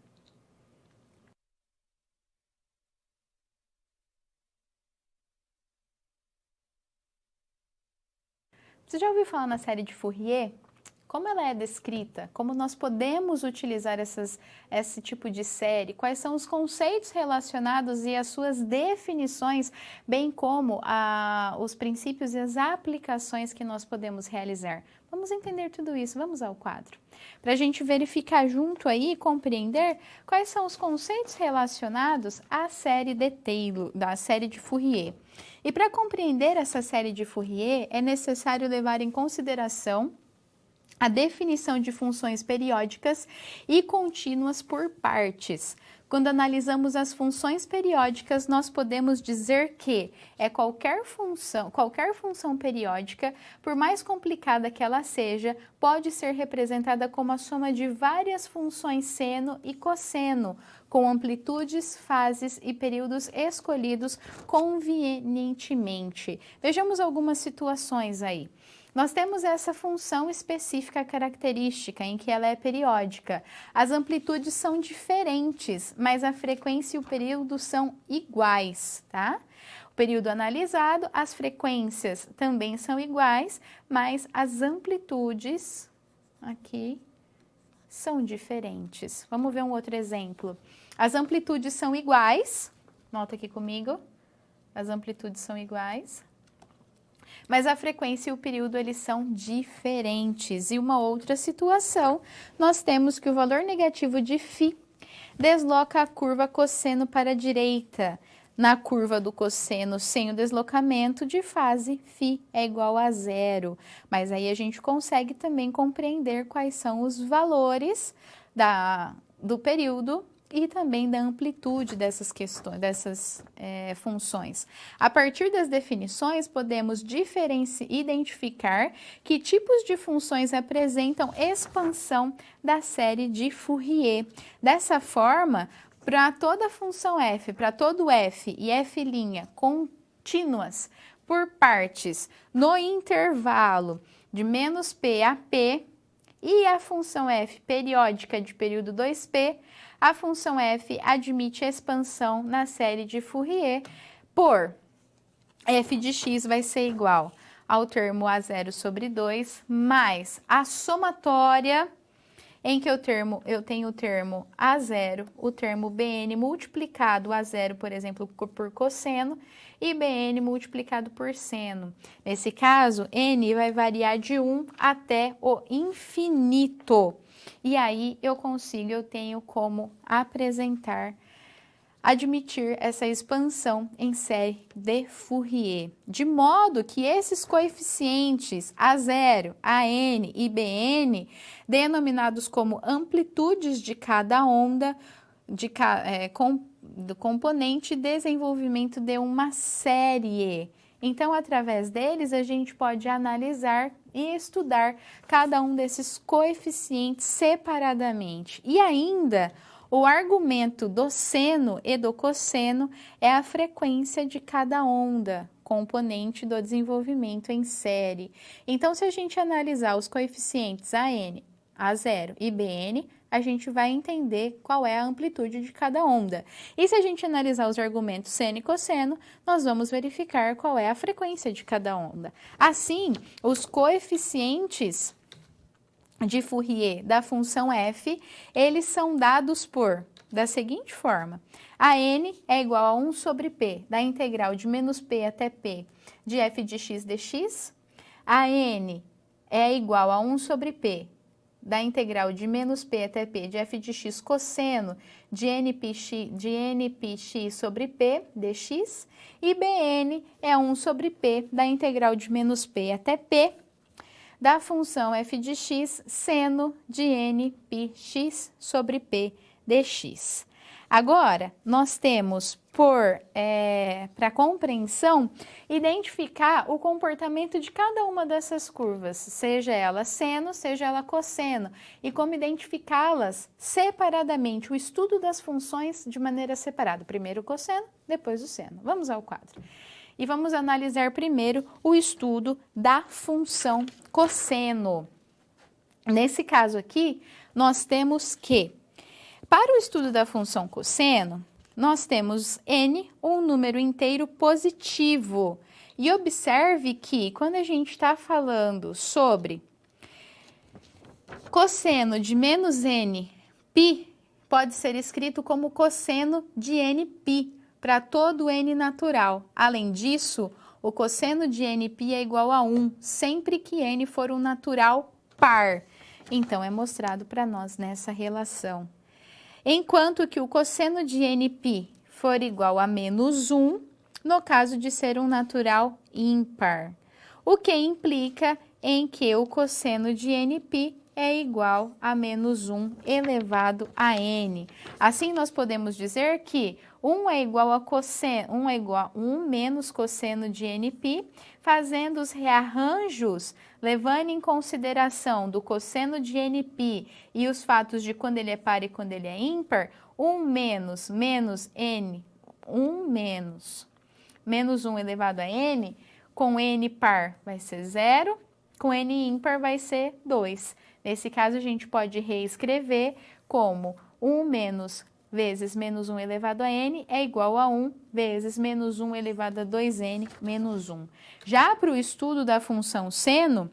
Você já ouviu falar na série de Fourier? Como ela é descrita? Como nós podemos utilizar esse tipo de série? Quais são os conceitos relacionados e as suas definições, bem como os princípios e as aplicações que nós podemos realizar? Vamos entender tudo isso, vamos ao quadro. Para a gente verificar junto aí e compreender quais são os conceitos relacionados à série de Taylor, da série de Fourier. E para compreender essa série de Fourier, é necessário levar em consideração a definição de funções periódicas e contínuas por partes. Quando analisamos as funções periódicas, nós podemos dizer que qualquer função periódica, por mais complicada que ela seja, pode ser representada como a soma de várias funções seno e cosseno, com amplitudes, fases e períodos escolhidos convenientemente. Vejamos algumas situações aí. Nós temos essa função específica característica em que ela é periódica. As amplitudes são diferentes, mas a frequência e o período são iguais, tá? O período analisado, as frequências também são iguais, mas as amplitudes aqui são diferentes. Vamos ver um outro exemplo. As amplitudes são iguais, nota aqui comigo, as amplitudes são iguais. Mas a frequência e o período, eles são diferentes. E uma outra situação, nós temos que o valor negativo de φ desloca a curva cosseno para a direita. Na curva do cosseno sem o deslocamento de fase, φ é igual a 0. Mas aí a gente consegue também compreender quais são os valores do período e também da amplitude dessas questões, funções. A partir das definições, podemos identificar que tipos de funções apresentam expansão da série de Fourier. Dessa forma, para toda função f, para todo f e f' contínuas por partes no intervalo de menos p a p e a função f periódica de período 2p, a função f admite expansão na série de Fourier por f de x vai ser igual ao termo a0 sobre 2 mais a somatória em que eu tenho o termo a0, o termo bn multiplicado a0, por exemplo, por cosseno, e bn multiplicado por seno. Nesse caso, n vai variar de 1 até o infinito. E aí eu tenho como apresentar admitir essa expansão em série de Fourier, de modo que esses coeficientes A0, AN e BN, denominados como amplitudes de cada onda, do componente desenvolvimento de uma série. Então, através deles, a gente pode analisar e estudar cada um desses coeficientes separadamente. E ainda, o argumento do seno e do cosseno é a frequência de cada onda, componente do desenvolvimento em série. Então, se a gente analisar os coeficientes AN, A0 e BN, a gente vai entender qual é a amplitude de cada onda. E se a gente analisar os argumentos seno e cosseno, nós vamos verificar qual é a frequência de cada onda. Assim, os coeficientes de Fourier da função f, eles são dados da seguinte forma: a n é igual a 1 sobre p da integral de menos p até p de f de x dx, a n é igual a 1 sobre p da integral de menos p até p de f de x cosseno de nπx sobre p dx, e bn é 1 sobre p da integral de menos p até p da função f de x seno de nπx sobre p dx. Agora, nós temos para compreensão, identificar o comportamento de cada uma dessas curvas, seja ela seno, seja ela cosseno, e como identificá-las separadamente, o estudo das funções de maneira separada. Primeiro o cosseno, depois o seno. Vamos ao quadro. E vamos analisar primeiro o estudo da função cosseno. Nesse caso aqui, nós temos que, para o estudo da função cosseno, nós temos n, um número inteiro positivo. E observe que, quando a gente está falando sobre cosseno de menos n π, pode ser escrito como cosseno de nπ, para todo n natural. Além disso, o cosseno de nπ é igual a 1, sempre que n for um natural par. Então, é mostrado para nós nessa relação. Enquanto que o cosseno de nπ for igual a menos 1, no caso de ser um natural ímpar. O que implica em que o cosseno de nπ é igual a menos 1 elevado a n. Assim, nós podemos dizer que 1 é igual a 1 menos cosseno de nπ, fazendo os rearranjos, levando em consideração do cosseno de nπ e os fatos de quando ele é par e quando ele é ímpar, 1 menos n, 1 menos 1 elevado a n, com n par vai ser 0, com n ímpar vai ser 2. Nesse caso, a gente pode reescrever como 1 vezes menos 1 elevado a n é igual a 1 vezes menos 1 elevado a 2n menos 1. Já para o estudo da função seno,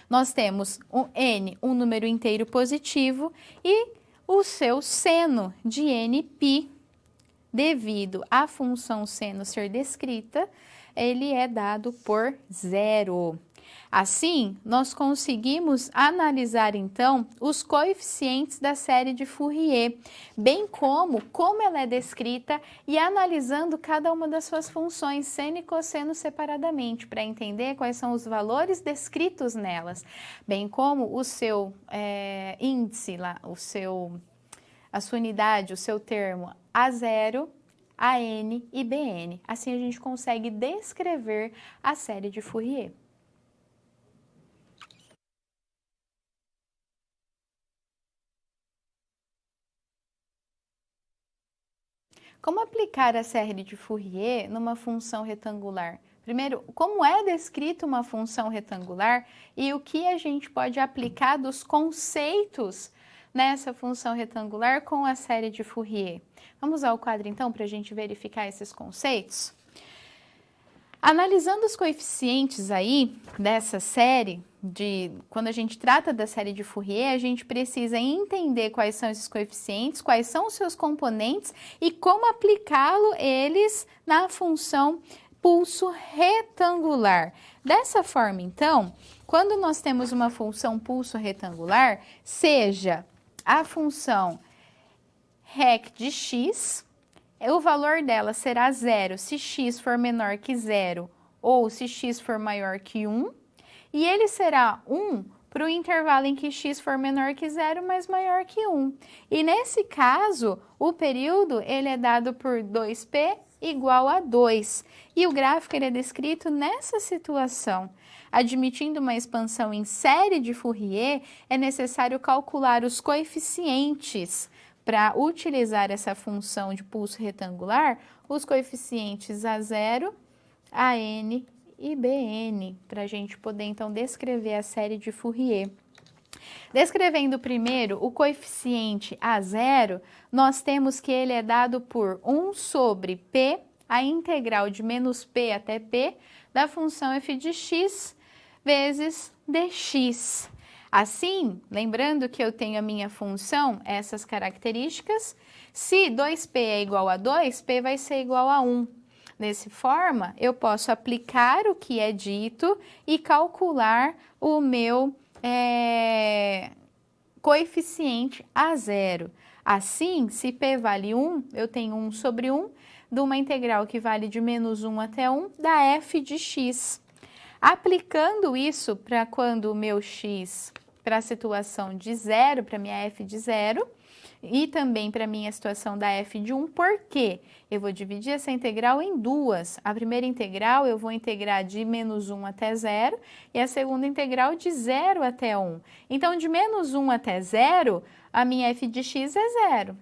nós temos n, um número inteiro positivo, e o seu seno de nπ, devido à função seno ser descrita, ele é dado por 0. Assim, nós conseguimos analisar, então, os coeficientes da série de Fourier, bem como ela é descrita, e analisando cada uma das suas funções, seno e cosseno separadamente, para entender quais são os valores descritos nelas, bem como o seu índice, a sua unidade, o seu termo A0, AN e BN. Assim, a gente consegue descrever a série de Fourier. Como aplicar a série de Fourier numa função retangular? Primeiro, como é descrita uma função retangular e o que a gente pode aplicar dos conceitos nessa função retangular com a série de Fourier? Vamos ao quadro então para a gente verificar esses conceitos? Analisando os coeficientes aí dessa série, quando a gente trata da série de Fourier, a gente precisa entender quais são esses coeficientes, quais são os seus componentes e como aplicá-lo eles na função pulso retangular. Dessa forma, então, quando nós temos uma função pulso retangular, seja a função rec de x, o valor dela será 0 se x for menor que 0 ou se x for maior que 1, e ele será 1 para o intervalo em que x for menor que 0, mas maior que 1. E nesse caso, o período ele é dado por 2p igual a 2. E o gráfico ele é descrito nessa situação. Admitindo uma expansão em série de Fourier, é necessário calcular os coeficientes para utilizar essa função de pulso retangular, os coeficientes A0, AN e BN, para a gente poder então descrever a série de Fourier. Descrevendo primeiro o coeficiente A0, nós temos que ele é dado por 1 sobre P, a integral de menos P até P, da função f de x vezes dx. Assim, lembrando que eu tenho a minha função, essas características, se 2p é igual a 2, p vai ser igual a 1. Dessa forma, eu posso aplicar o que é dito e calcular o meu coeficiente A0. Assim, se p vale 1, eu tenho 1 sobre 1, de uma integral que vale de menos 1 até 1, da f de x. Aplicando isso para quando o meu x, para a situação de 0, para minha f de 0, e também para a minha situação da f de 1, por quê? Eu vou dividir essa integral em duas. A primeira integral eu vou integrar de menos 1 até 0 e a segunda integral de 0 até 1. Então, de menos 1 até 0, a minha f de x é 0.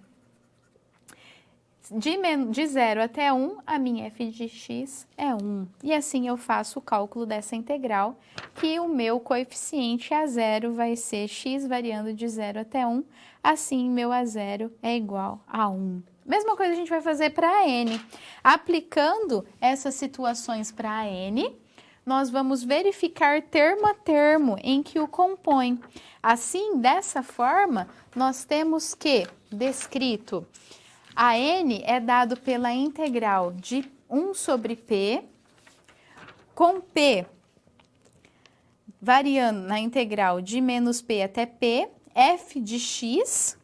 De 0 até 1, a minha f de x é 1. E assim eu faço o cálculo dessa integral, que o meu coeficiente A0 vai ser x variando de 0 até 1. Assim, meu A0 é igual a 1. Mesma coisa a gente vai fazer para a n. Aplicando essas situações para a n, nós vamos verificar termo a termo em que o compõe. Assim, dessa forma, nós temos que, descrito, a n é dado pela integral de 1 sobre p, com p variando na integral de menos p até p, f de x,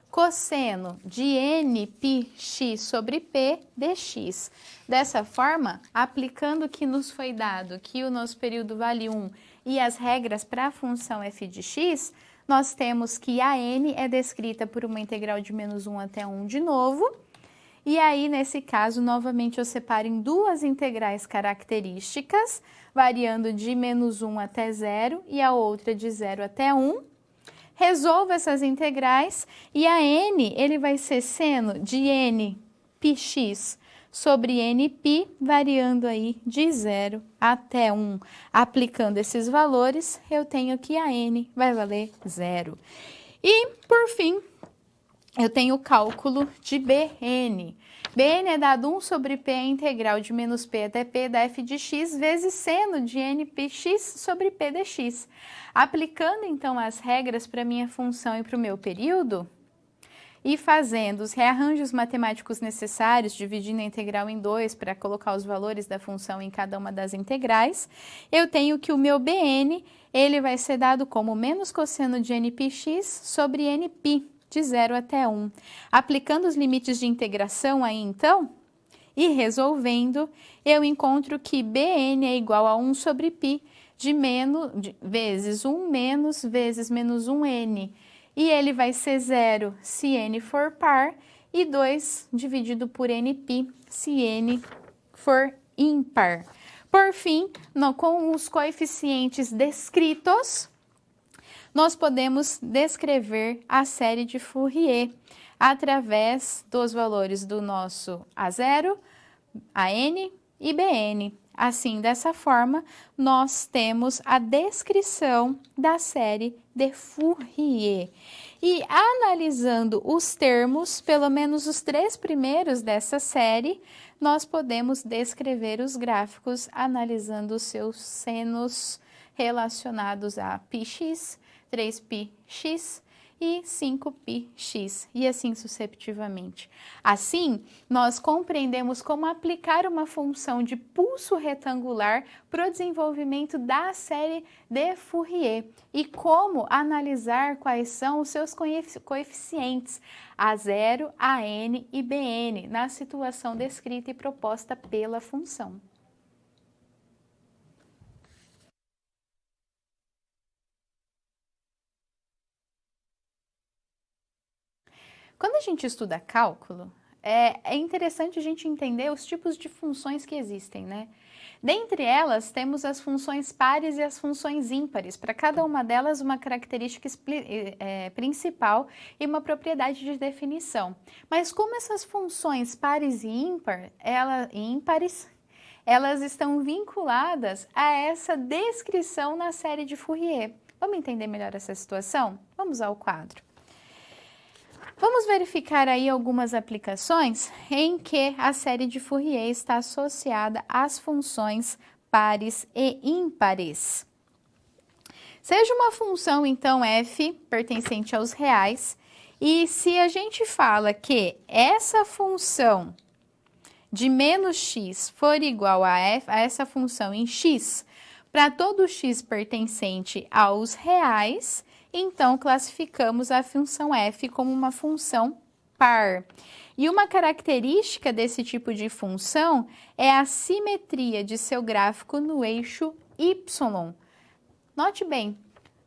cosseno de n πx sobre p dx. Dessa forma, aplicando o que nos foi dado, que o nosso período vale 1 e as regras para a função f de x, nós temos que a n é descrita por uma integral de menos 1 até 1 de novo. E aí, nesse caso, novamente eu separo em duas integrais características, variando de menos 1 até 0 e a outra de 0 até 1. Resolvo essas integrais e a n ele vai ser seno de n πx sobre nπ, variando aí de 0 até 1. Aplicando esses valores, eu tenho que a n vai valer 0. E, por fim, eu tenho o cálculo de Bn. Bn é dado 1 sobre p, a integral de menos p até p da f de x, vezes seno de nπx sobre p dx. Aplicando, então, as regras para a minha função e para o meu período, e fazendo os rearranjos matemáticos necessários, dividindo a integral em 2 para colocar os valores da função em cada uma das integrais, eu tenho que o meu Bn, ele vai ser dado como menos cosseno de nπx sobre nπ, de 0 até 1. Aplicando os limites de integração aí, então, e resolvendo, eu encontro que Bn é igual a 1 sobre π vezes 1 menos vezes menos 1n. E ele vai ser 0 se n for par e 2 dividido por nπ se n for ímpar. Por fim, com os coeficientes descritos, nós podemos descrever a série de Fourier através dos valores do nosso A0, AN e BN. Assim, dessa forma, nós temos a descrição da série de Fourier. E analisando os termos, pelo menos os 3 primeiros dessa série, nós podemos descrever os gráficos analisando os seus senos relacionados a πx, 3πx e 5πx, e assim sucessivamente. Assim, nós compreendemos como aplicar uma função de pulso retangular para o desenvolvimento da série de Fourier e como analisar quais são os seus coeficientes A0, AN e BN na situação descrita e proposta pela função. Quando a gente estuda cálculo, é interessante a gente entender os tipos de funções que existem, né? Dentre elas, temos as funções pares e as funções ímpares. Para cada uma delas, uma característica principal e uma propriedade de definição. Mas como essas funções pares e ímpares, elas estão vinculadas a essa descrição na série de Fourier. Vamos entender melhor essa situação? Vamos ao quadro. Vamos verificar aí algumas aplicações em que a série de Fourier está associada às funções pares e ímpares. Seja uma função, então, f pertencente aos reais, e se a gente fala que essa função de menos x for igual a essa função em x, para todo x pertencente aos reais, então classificamos a função f como uma função par. E uma característica desse tipo de função é a simetria de seu gráfico no eixo y. Note bem,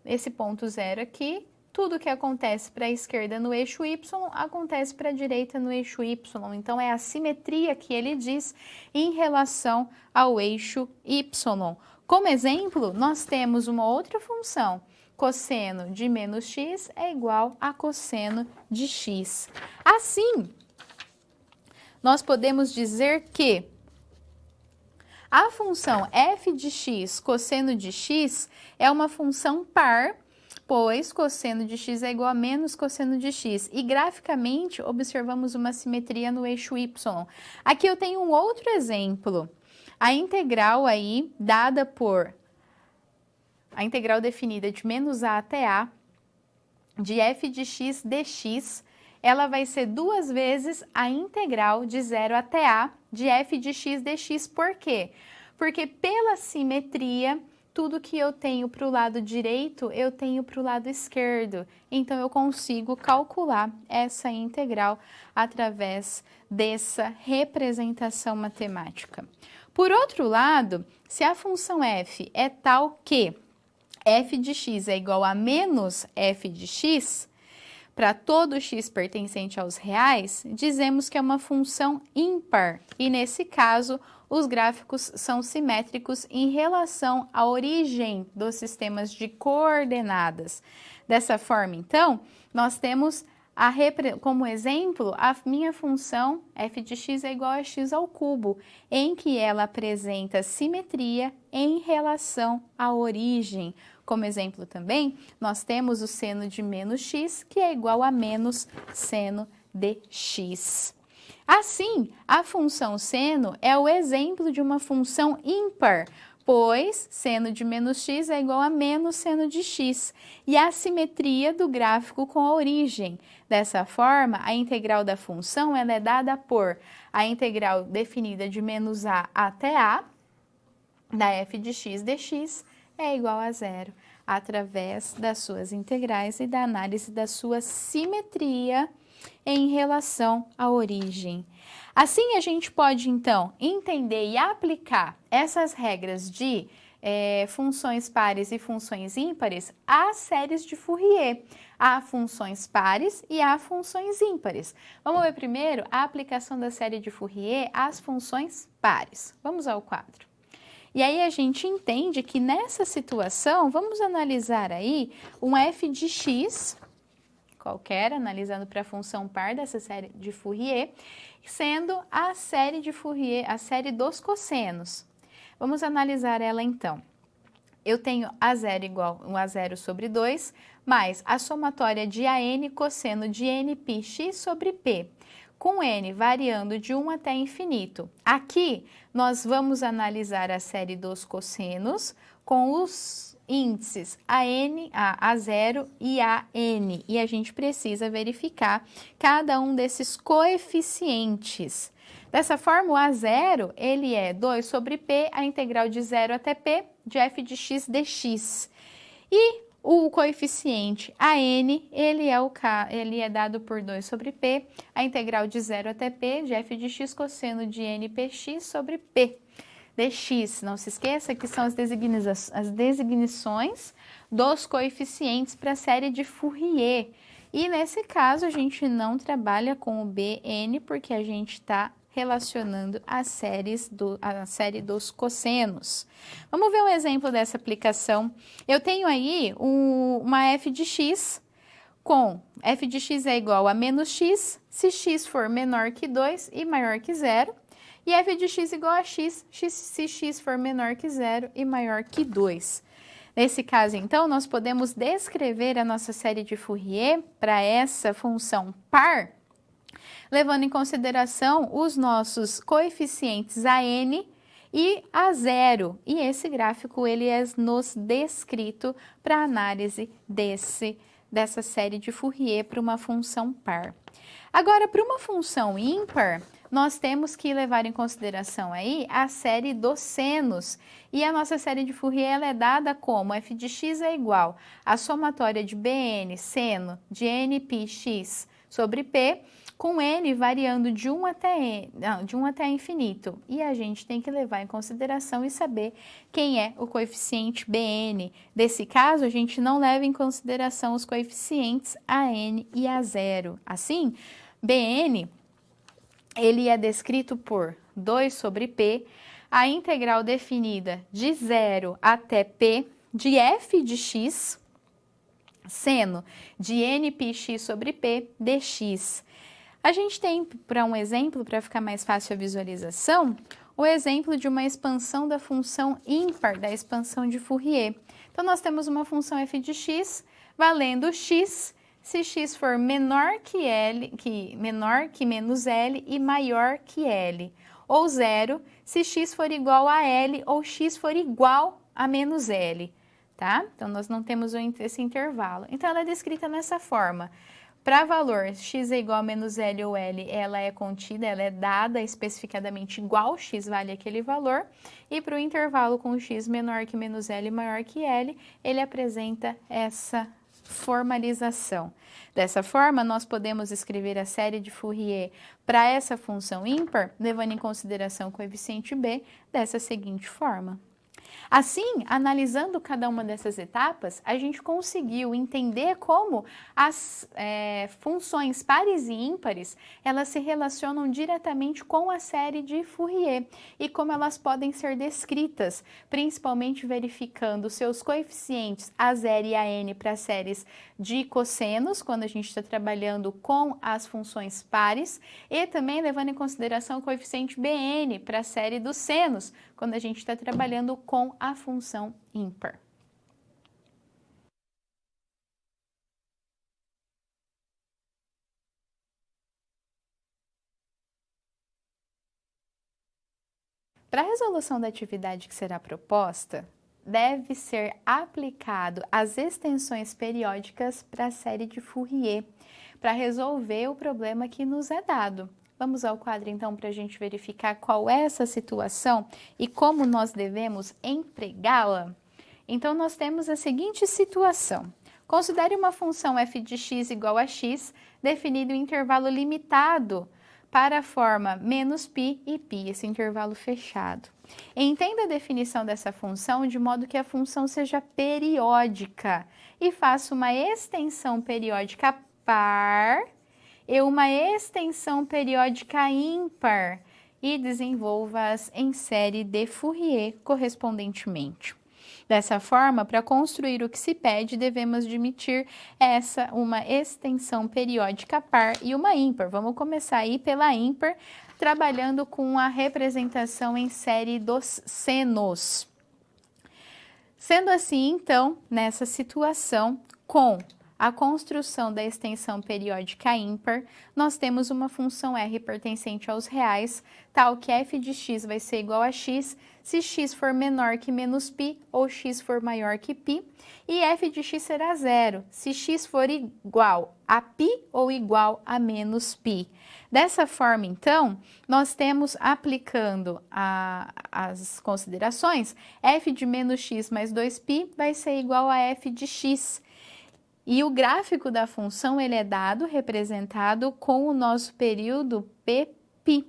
esse ponto zero aqui, tudo que acontece para a esquerda no eixo y, acontece para a direita no eixo y. Então, é a simetria que ele diz em relação ao eixo y. Como exemplo, nós temos uma outra função. Cosseno de menos x é igual a cosseno de x. Assim, nós podemos dizer que a função f de x cosseno de x é uma função par, pois cosseno de x é igual a menos cosseno de x. E graficamente observamos uma simetria no eixo y. Aqui eu tenho um outro exemplo. A integral aí dada por a integral definida de menos a até a de f de x dx, ela vai ser duas vezes a integral de 0 até a de f de x dx. Por quê? Porque pela simetria, tudo que eu tenho para o lado direito, eu tenho para o lado esquerdo. Então, eu consigo calcular essa integral através dessa representação matemática. Por outro lado, se a função f é tal que f de x é igual a menos f de x, para todo x pertencente aos reais, dizemos que é uma função ímpar. E nesse caso, os gráficos são simétricos em relação à origem dos sistemas de coordenadas. Dessa forma, então, nós temos como exemplo a minha função f de x é igual a x ao cubo, em que ela apresenta simetria em relação à origem. Como exemplo também, nós temos o seno de menos x, que é igual a menos seno de x. Assim, a função seno é o exemplo de uma função ímpar, pois seno de menos x é igual a menos seno de x, e a simetria do gráfico com a origem. Dessa forma, a integral da função ela é dada por a integral definida de menos a até a, da f de x dx, é igual a zero, através das suas integrais e da análise da sua simetria em relação à origem. Assim, a gente pode, então, entender e aplicar essas regras de funções pares e funções ímpares às séries de Fourier. Há funções pares e há funções ímpares. Vamos ver primeiro a aplicação da série de Fourier às funções pares. Vamos ao quadro. E aí a gente entende que nessa situação, vamos analisar aí um f de x, qualquer, analisando para a função par dessa série de Fourier, sendo a série de Fourier, a série dos cossenos. Vamos analisar ela então. Eu tenho A0 igual a A0 sobre 2, mais a somatória de AN cosseno de Nπx sobre P, com n variando de 1 até infinito. Aqui, nós vamos analisar a série dos cossenos com os índices A0 e AN, e a gente precisa verificar cada um desses coeficientes. Dessa forma, o A0, ele é 2 sobre P, a integral de 0 até P, de f de x dx. E o coeficiente AN, ele é dado por 2 sobre P, a integral de 0 até P, de f de x cosseno de npx sobre P dx. Não se esqueça que são as designações dos coeficientes para a série de Fourier. E nesse caso, a gente não trabalha com o BN, porque a gente está relacionando a série dos cossenos. Vamos ver um exemplo dessa aplicação. Eu tenho aí uma f de x com f de x é igual a menos x, se x for menor que 2 e maior que 0, e f de x igual a x, se x for menor que 0 e maior que 2. Nesse caso, então, nós podemos descrever a nossa série de Fourier para essa função par, levando em consideração os nossos coeficientes AN e A0. E esse gráfico ele é nos descrito para análise dessa série de Fourier para uma função par. Agora, para uma função ímpar, nós temos que levar em consideração aí a série dos senos. E a nossa série de Fourier ela é dada como f de x é igual à somatória de Bn seno de nπx sobre P, com n variando de 1 até infinito. E a gente tem que levar em consideração e saber quem é o coeficiente Bn. Desse caso, a gente não leva em consideração os coeficientes AN e A0. Assim, Bn ele é descrito por 2 sobre P, a integral definida de 0 até P de f de x, seno de nπx sobre P dx. A gente tem, para um exemplo, para ficar mais fácil a visualização, o exemplo de uma expansão da função ímpar, da expansão de Fourier. Então, nós temos uma função f de x valendo x, se x for menor que menos L e maior que L, ou 0, se x for igual a L ou x for igual a menos L, tá? Então, nós não temos esse intervalo. Então, ela é descrita nessa forma. Para valor x é igual a menos L ou L, ela é contida, ela é dada especificadamente igual, x vale aquele valor. E para o intervalo com x menor que menos L e maior que L, ele apresenta essa formalização. Dessa forma, nós podemos escrever a série de Fourier para essa função ímpar, levando em consideração o coeficiente B, dessa seguinte forma. Assim, analisando cada uma dessas etapas, a gente conseguiu entender como as funções pares e ímpares, elas se relacionam diretamente com a série de Fourier e como elas podem ser descritas, principalmente verificando seus coeficientes A0 e AN para séries de cossenos, quando a gente está trabalhando com as funções pares, e também levando em consideração o coeficiente Bn para a série dos senos, quando a gente está trabalhando com a função ímpar. Para a resolução da atividade que será proposta, deve ser aplicado as extensões periódicas para a série de Fourier, para resolver o problema que nos é dado. Vamos ao quadro, então, para a gente verificar qual é essa situação e como nós devemos empregá-la. Então, nós temos a seguinte situação. Considere uma função f de x igual a x, definido em intervalo limitado para a forma menos π e π, esse intervalo fechado. Entenda a definição dessa função de modo que a função seja periódica e faça uma extensão periódica par e uma extensão periódica ímpar e desenvolva-as em série de Fourier correspondentemente. Dessa forma, para construir o que se pede, devemos admitir uma extensão periódica par e uma ímpar. Vamos começar aí pela ímpar, trabalhando com a representação em série dos senos. Sendo assim, então, nessa situação, com a construção da extensão periódica ímpar, nós temos uma função r pertencente aos reais, tal que f de x vai ser igual a x se x for menor que menos π ou x for maior que π, e f de x será zero se x for igual a π ou igual a menos π. Dessa forma, então, nós temos, aplicando as considerações, f de menos x mais 2π vai ser igual a f de x. E o gráfico da função ele é dado, representado com o nosso período ππ.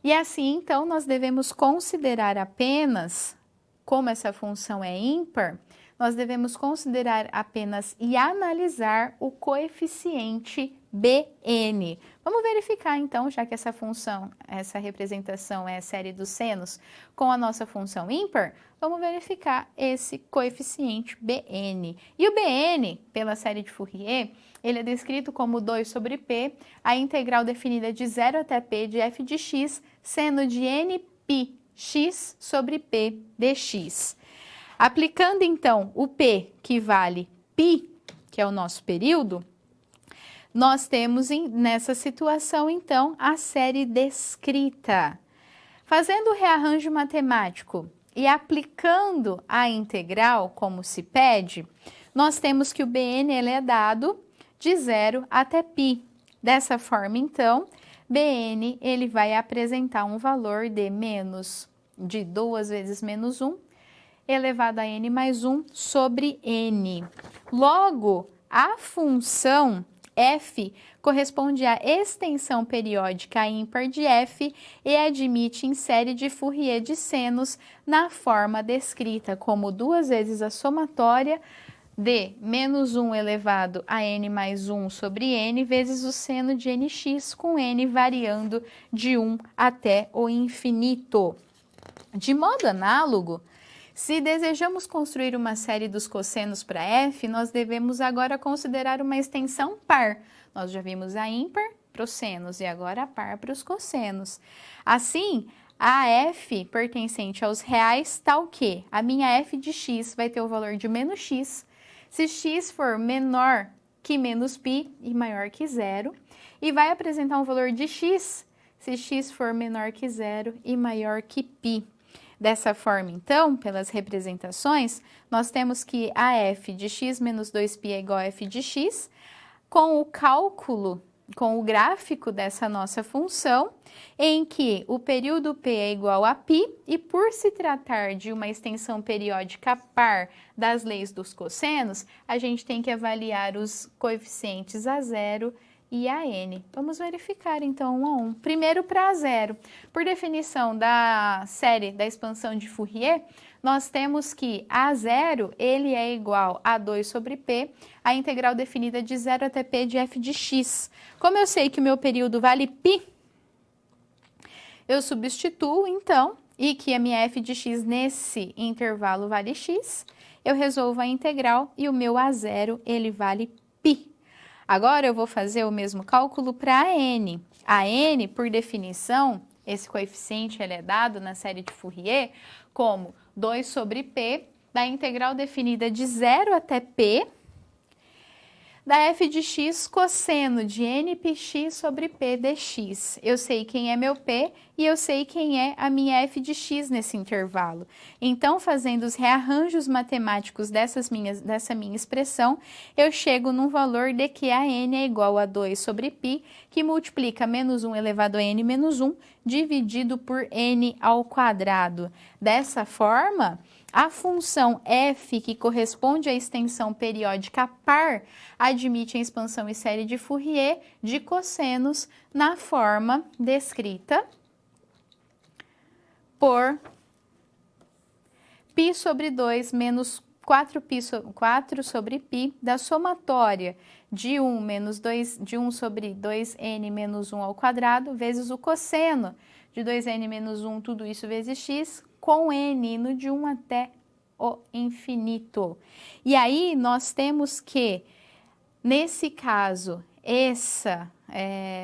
E assim, então, nós devemos considerar apenas, como essa função é ímpar, nós devemos considerar apenas e analisar o coeficiente Bn. Vamos verificar então, já que essa função, essa representação é a série dos senos com a nossa função ímpar, vamos verificar esse coeficiente Bn. E o Bn, pela série de Fourier, ele é descrito como 2 sobre P, a integral definida de 0 até P de f de x, seno de nπx sobre P dx. Aplicando, então, o P, que vale π, que é o nosso período, nós temos nessa situação, então, a série descrita. Fazendo o rearranjo matemático e aplicando a integral, como se pede, nós temos que o Bn ele é dado de 0 até π. Dessa forma, então, Bn ele vai apresentar um valor de 2 vezes menos 1, elevado a n mais 1 sobre n. Logo, a função f corresponde à extensão periódica ímpar de f e admite em série de Fourier de senos na forma descrita como 2 vezes a somatória de menos 1 elevado a n mais 1 sobre n vezes o seno de nx, com n variando de 1 até o infinito. De modo análogo, se desejamos construir uma série dos cossenos para f, nós devemos agora considerar uma extensão par. Nós já vimos a ímpar para os senos e agora a par para os cossenos. Assim, a f pertencente aos reais tal que a minha f de x vai ter o valor de menos x, se x for menor que menos π e maior que zero, e vai apresentar um valor de x se x for menor que zero e maior que π. Dessa forma, então, pelas representações, nós temos que a f de x menos 2π é igual a f de x, com o cálculo, com o gráfico dessa nossa função, em que o período p é igual a π, e por se tratar de uma extensão periódica par das leis dos cossenos, a gente tem que avaliar os coeficientes a zero e a n. Vamos verificar então um a um. Primeiro para a zero. Por definição da série da expansão de Fourier, nós temos que a zero ele é igual a 2 sobre p, a integral definida de 0 até p de f de x. Como eu sei que o meu período vale π, eu substituo então, e que a minha f de x nesse intervalo vale x, eu resolvo a integral e o meu a zero ele vale π. Agora eu vou fazer o mesmo cálculo para a n. A n, por definição, esse coeficiente ele é dado na série de Fourier como 2 sobre p da integral definida de 0 até p da f de x cosseno de nπx sobre p dx. Eu sei quem é meu p e eu sei quem é a minha f de x nesse intervalo. Então, fazendo os rearranjos matemáticos dessa minha expressão, eu chego num valor de que a n é igual a 2 sobre π, que multiplica menos 1 elevado a n menos 1, dividido por n ao quadrado. Dessa forma, a função f, que corresponde à extensão periódica par, admite a expansão e série de Fourier de cossenos na forma descrita por π sobre 2 menos 4 sobre π da somatória de 1 sobre 2n menos 1 ao quadrado vezes o cosseno de 2n menos 1, tudo isso vezes x, com n indo de 1 até o infinito. E aí nós temos que, nesse caso, essa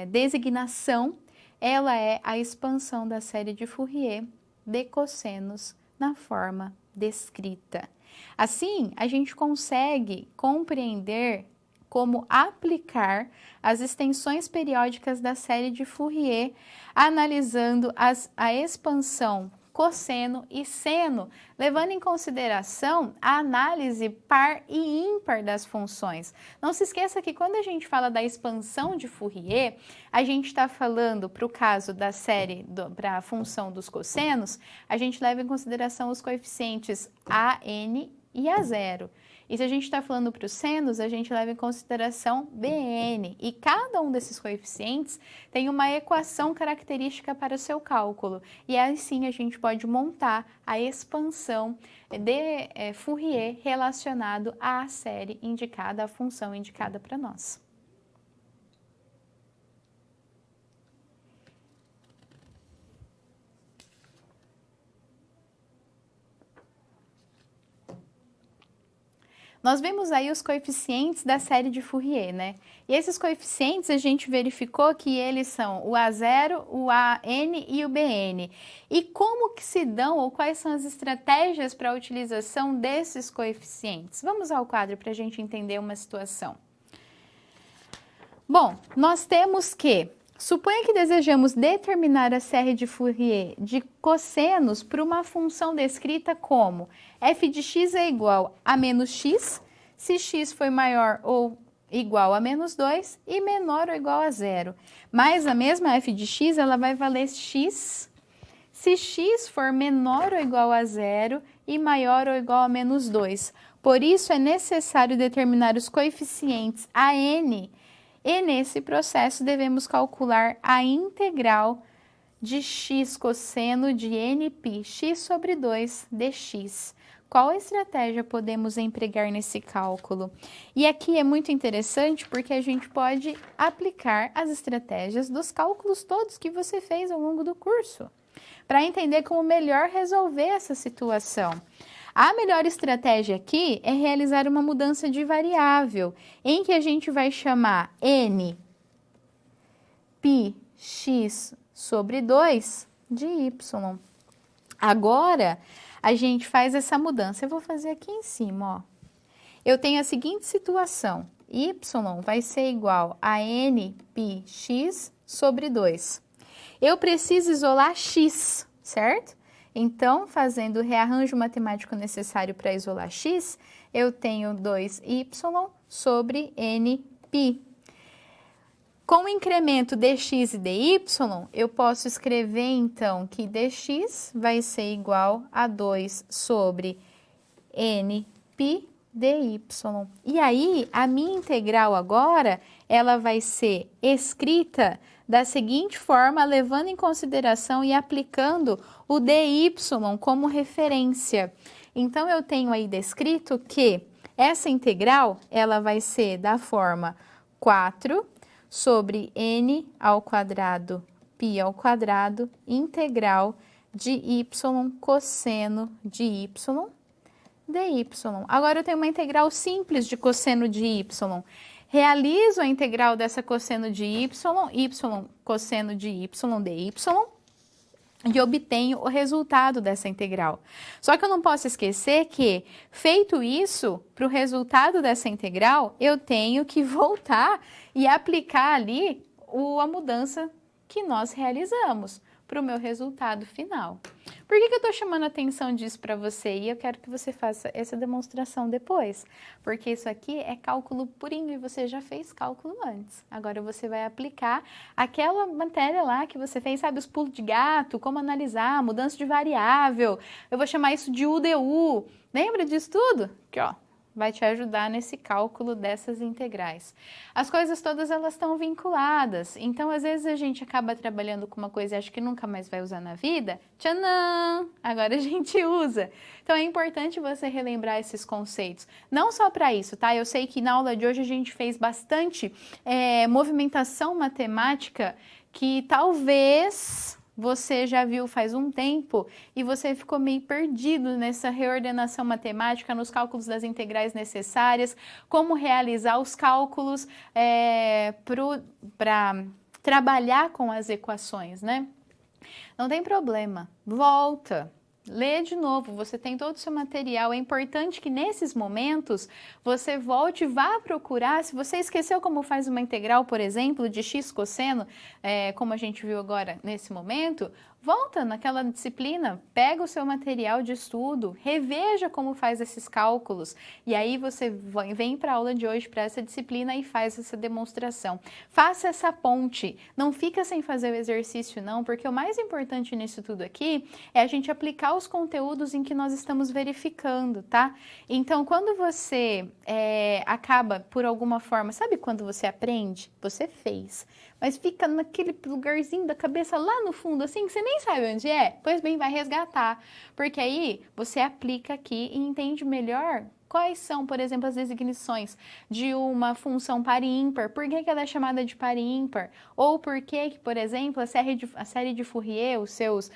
designação, ela é a expansão da série de Fourier de cossenos na forma descrita. Assim, a gente consegue compreender como aplicar as extensões periódicas da série de Fourier, analisando a expansão cosseno e seno, levando em consideração a análise par e ímpar das funções. Não se esqueça que quando a gente fala da expansão de Fourier, a gente está falando, para o caso da série, para a função dos cossenos, a gente leva em consideração os coeficientes AN e A0. E se a gente está falando para os senos, a gente leva em consideração BN. E cada um desses coeficientes tem uma equação característica para o seu cálculo. E aí sim a gente pode montar a expansão de Fourier relacionado à série indicada, à função indicada para nós. Nós vimos aí os coeficientes da série de Fourier, né? E esses coeficientes a gente verificou que eles são o A0, o AN e o BN. E como que se dão ou quais são as estratégias para a utilização desses coeficientes? Vamos ao quadro para a gente entender uma situação. Bom, nós temos que suponha que desejamos determinar a série de Fourier de cossenos para uma função descrita como f de x é igual a menos x, se x for maior ou igual a menos 2 e menor ou igual a 0. Mas a mesma f de x ela vai valer x se x for menor ou igual a 0 e maior ou igual a menos 2. Por isso é necessário determinar os coeficientes AN. E nesse processo devemos calcular a integral de x cosseno de nπ x sobre 2 dx. Qual estratégia podemos empregar nesse cálculo? E aqui é muito interessante porque a gente pode aplicar as estratégias dos cálculos todos que você fez ao longo do curso, para entender como melhor resolver essa situação. A melhor estratégia aqui é realizar uma mudança de variável, em que a gente vai chamar n πx sobre 2 de y. Agora, a gente faz essa mudança. Eu vou fazer aqui em cima, ó. Eu tenho a seguinte situação. Y vai ser igual a n πx sobre 2. Eu preciso isolar x, certo? Então, fazendo o rearranjo matemático necessário para isolar x, eu tenho 2y sobre nπ. Com o incremento dx e dy, eu posso escrever, então, que dx vai ser igual a 2 sobre nπ dy. E aí, a minha integral agora, ela vai ser escrita da seguinte forma, levando em consideração e aplicando o dy como referência. Então, eu tenho aí descrito que essa integral, ela vai ser da forma 4 sobre n ao quadrado π ao quadrado, integral de y cosseno de y dy. Agora, eu tenho uma integral simples de cosseno de y. Realizo a integral dessa cosseno de y cosseno de y dy, e obtenho o resultado dessa integral. Só que eu não posso esquecer que, feito isso, para o resultado dessa integral, eu tenho que voltar e aplicar ali a mudança que nós realizamos para o meu resultado final. Por que eu estou chamando a atenção disso para você? E eu quero que você faça essa demonstração depois, porque isso aqui é cálculo purinho e você já fez cálculo antes. Agora você vai aplicar aquela matéria lá que você fez, sabe, os pulos de gato, como analisar, mudança de variável. Eu vou chamar isso de UDU. Lembra disso tudo? Aqui, ó. Vai te ajudar nesse cálculo dessas integrais. As coisas todas, elas estão vinculadas. Então, às vezes, a gente acaba trabalhando com uma coisa e acha que nunca mais vai usar na vida. Tchanã! Agora a gente usa. Então, é importante você relembrar esses conceitos. Não só para isso, tá? Eu sei que na aula de hoje a gente fez bastante movimentação matemática que talvez você já viu faz um tempo e você ficou meio perdido nessa reordenação matemática, nos cálculos das integrais necessárias, como realizar os cálculos para trabalhar com as equações, né? Não tem problema, volta. lê de novo, você tem todo o seu material. É importante que nesses momentos você volte e vá procurar. Se você esqueceu como faz uma integral, por exemplo, de x cosseno, como a gente viu agora nesse momento, volta naquela disciplina, pega o seu material de estudo, reveja como faz esses cálculos e aí você vem para a aula de hoje, para essa disciplina e faz essa demonstração. Faça essa ponte, não fica sem fazer o exercício não, porque o mais importante nisso tudo aqui é a gente aplicar os conteúdos em que nós estamos verificando, tá? Então, quando você acaba por alguma forma, sabe quando você aprende? Você fez, mas fica naquele lugarzinho da cabeça lá no fundo, assim, que você nem sabe onde é? Pois bem, vai resgatar, porque aí você aplica aqui e entende melhor quais são, por exemplo, as designações de uma função par e ímpar, por que ela é chamada de par e ímpar, ou por que, por exemplo, a série de Fourier, os seus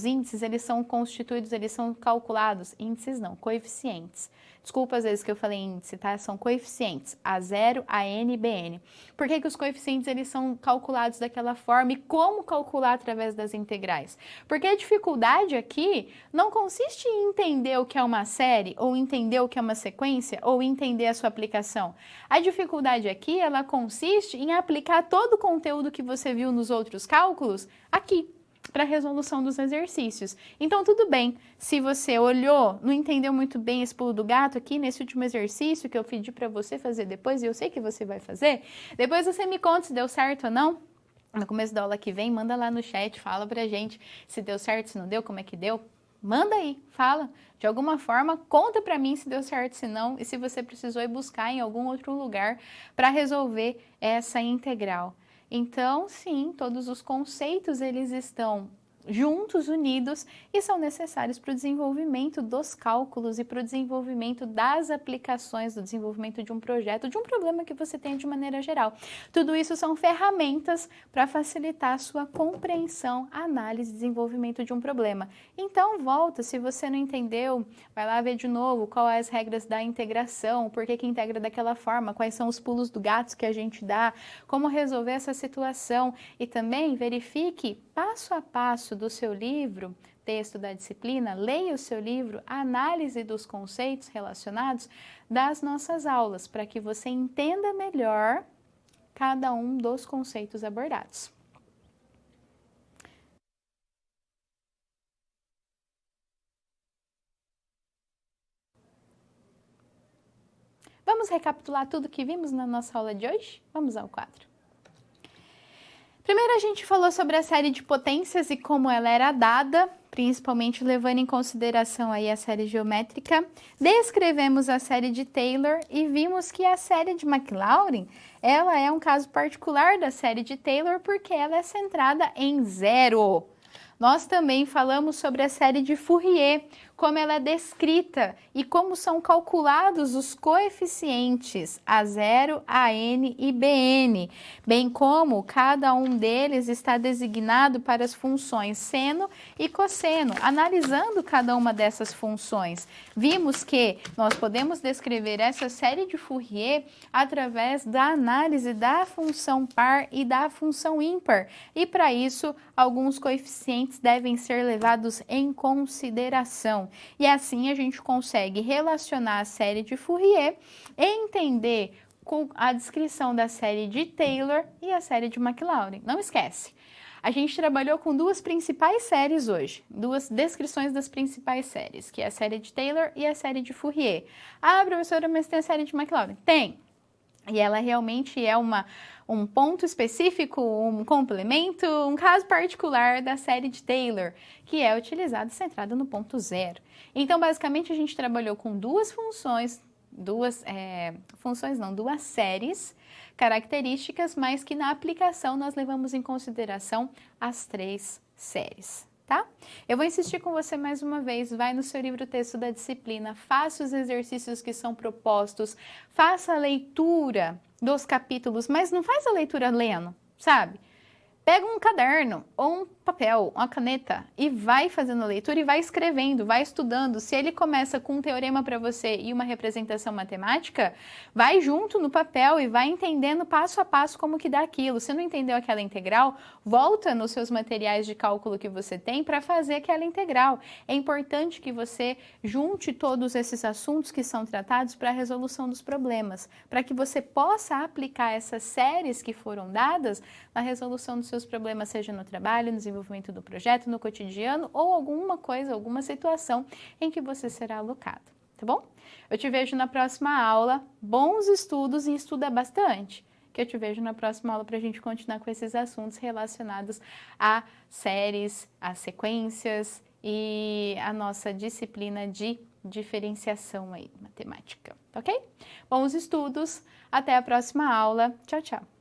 índices, eles são constituídos, eles são calculados, índices não, coeficientes. Desculpa às vezes que eu falei índice, tá? São coeficientes, A0, AN e BN. Por que os coeficientes eles são calculados daquela forma e como calcular através das integrais? Porque a dificuldade aqui não consiste em entender o que é uma série, ou entender o que é uma sequência, ou entender a sua aplicação. A dificuldade aqui, ela consiste em aplicar todo o conteúdo que você viu nos outros cálculos aqui, para a resolução dos exercícios. Então, tudo bem, se você olhou, não entendeu muito bem esse pulo do gato aqui, nesse último exercício que eu pedi para você fazer depois, e eu sei que você vai fazer, depois você me conta se deu certo ou não. No começo da aula que vem, manda lá no chat, fala pra gente se deu certo, se não deu, como é que deu. Manda aí, fala. De alguma forma, conta pra mim se deu certo, se não, e se você precisou ir buscar em algum outro lugar para resolver essa integral. Então, sim, todos os conceitos, eles estão juntos, unidos e são necessários para o desenvolvimento dos cálculos e para o desenvolvimento das aplicações, do desenvolvimento de um projeto, de um problema que você tem de maneira geral. Tudo isso são ferramentas para facilitar a sua compreensão, análise e desenvolvimento de um problema. Então, volta, se você não entendeu, vai lá ver de novo quais as regras da integração, por que integra daquela forma, quais são os pulos do gato que a gente dá, como resolver essa situação e também verifique passo a passo do seu livro, texto da disciplina, leia o seu livro, análise dos conceitos relacionados das nossas aulas, para que você entenda melhor cada um dos conceitos abordados. Vamos recapitular tudo que vimos na nossa aula de hoje? Vamos ao quadro. Primeiro a gente falou sobre a série de potências e como ela era dada, principalmente levando em consideração aí a série geométrica. Descrevemos a série de Taylor e vimos que a série de Maclaurin, ela é um caso particular da série de Taylor porque ela é centrada em zero. Nós também falamos sobre a série de Fourier, como ela é descrita e como são calculados os coeficientes A0, AN e BN, bem como cada um deles está designado para as funções seno e cosseno. Analisando cada uma dessas funções, vimos que nós podemos descrever essa série de Fourier através da análise da função par e da função ímpar, e para isso alguns coeficientes devem ser levados em consideração. E assim a gente consegue relacionar a série de Fourier e entender com a descrição da série de Taylor e a série de Maclaurin. Não esquece, a gente trabalhou com duas principais séries hoje, duas descrições das principais séries, que é a série de Taylor e a série de Fourier. Ah, professora, mas tem a série de Maclaurin? Tem! E ela realmente é um ponto específico, um complemento, um caso particular da série de Taylor, que é utilizado centrado no ponto zero. Então, basicamente, a gente trabalhou com duas séries características, mas que na aplicação nós levamos em consideração as três séries. Tá? Eu vou insistir com você mais uma vez, vai no seu livro texto da disciplina, faça os exercícios que são propostos, faça a leitura dos capítulos, mas não faz a leitura lendo, sabe? Pega um caderno ou papel, uma caneta e vai fazendo a leitura e vai escrevendo, vai estudando. Se ele começa com um teorema para você e uma representação matemática, vai junto no papel e vai entendendo passo a passo como que dá aquilo. Se não entendeu aquela integral, volta nos seus materiais de cálculo que você tem para fazer aquela integral. É importante que você junte todos esses assuntos que são tratados para a resolução dos problemas, para que você possa aplicar essas séries que foram dadas na resolução dos seus problemas, seja no trabalho, no desenvolvimento do projeto, no cotidiano ou alguma coisa, alguma situação em que você será alocado, tá bom? Eu te vejo na próxima aula, bons estudos e estuda bastante, que eu te vejo na próxima aula para a gente continuar com esses assuntos relacionados a séries, a sequências e a nossa disciplina de diferenciação aí, matemática, ok? Bons estudos, até a próxima aula, tchau, tchau!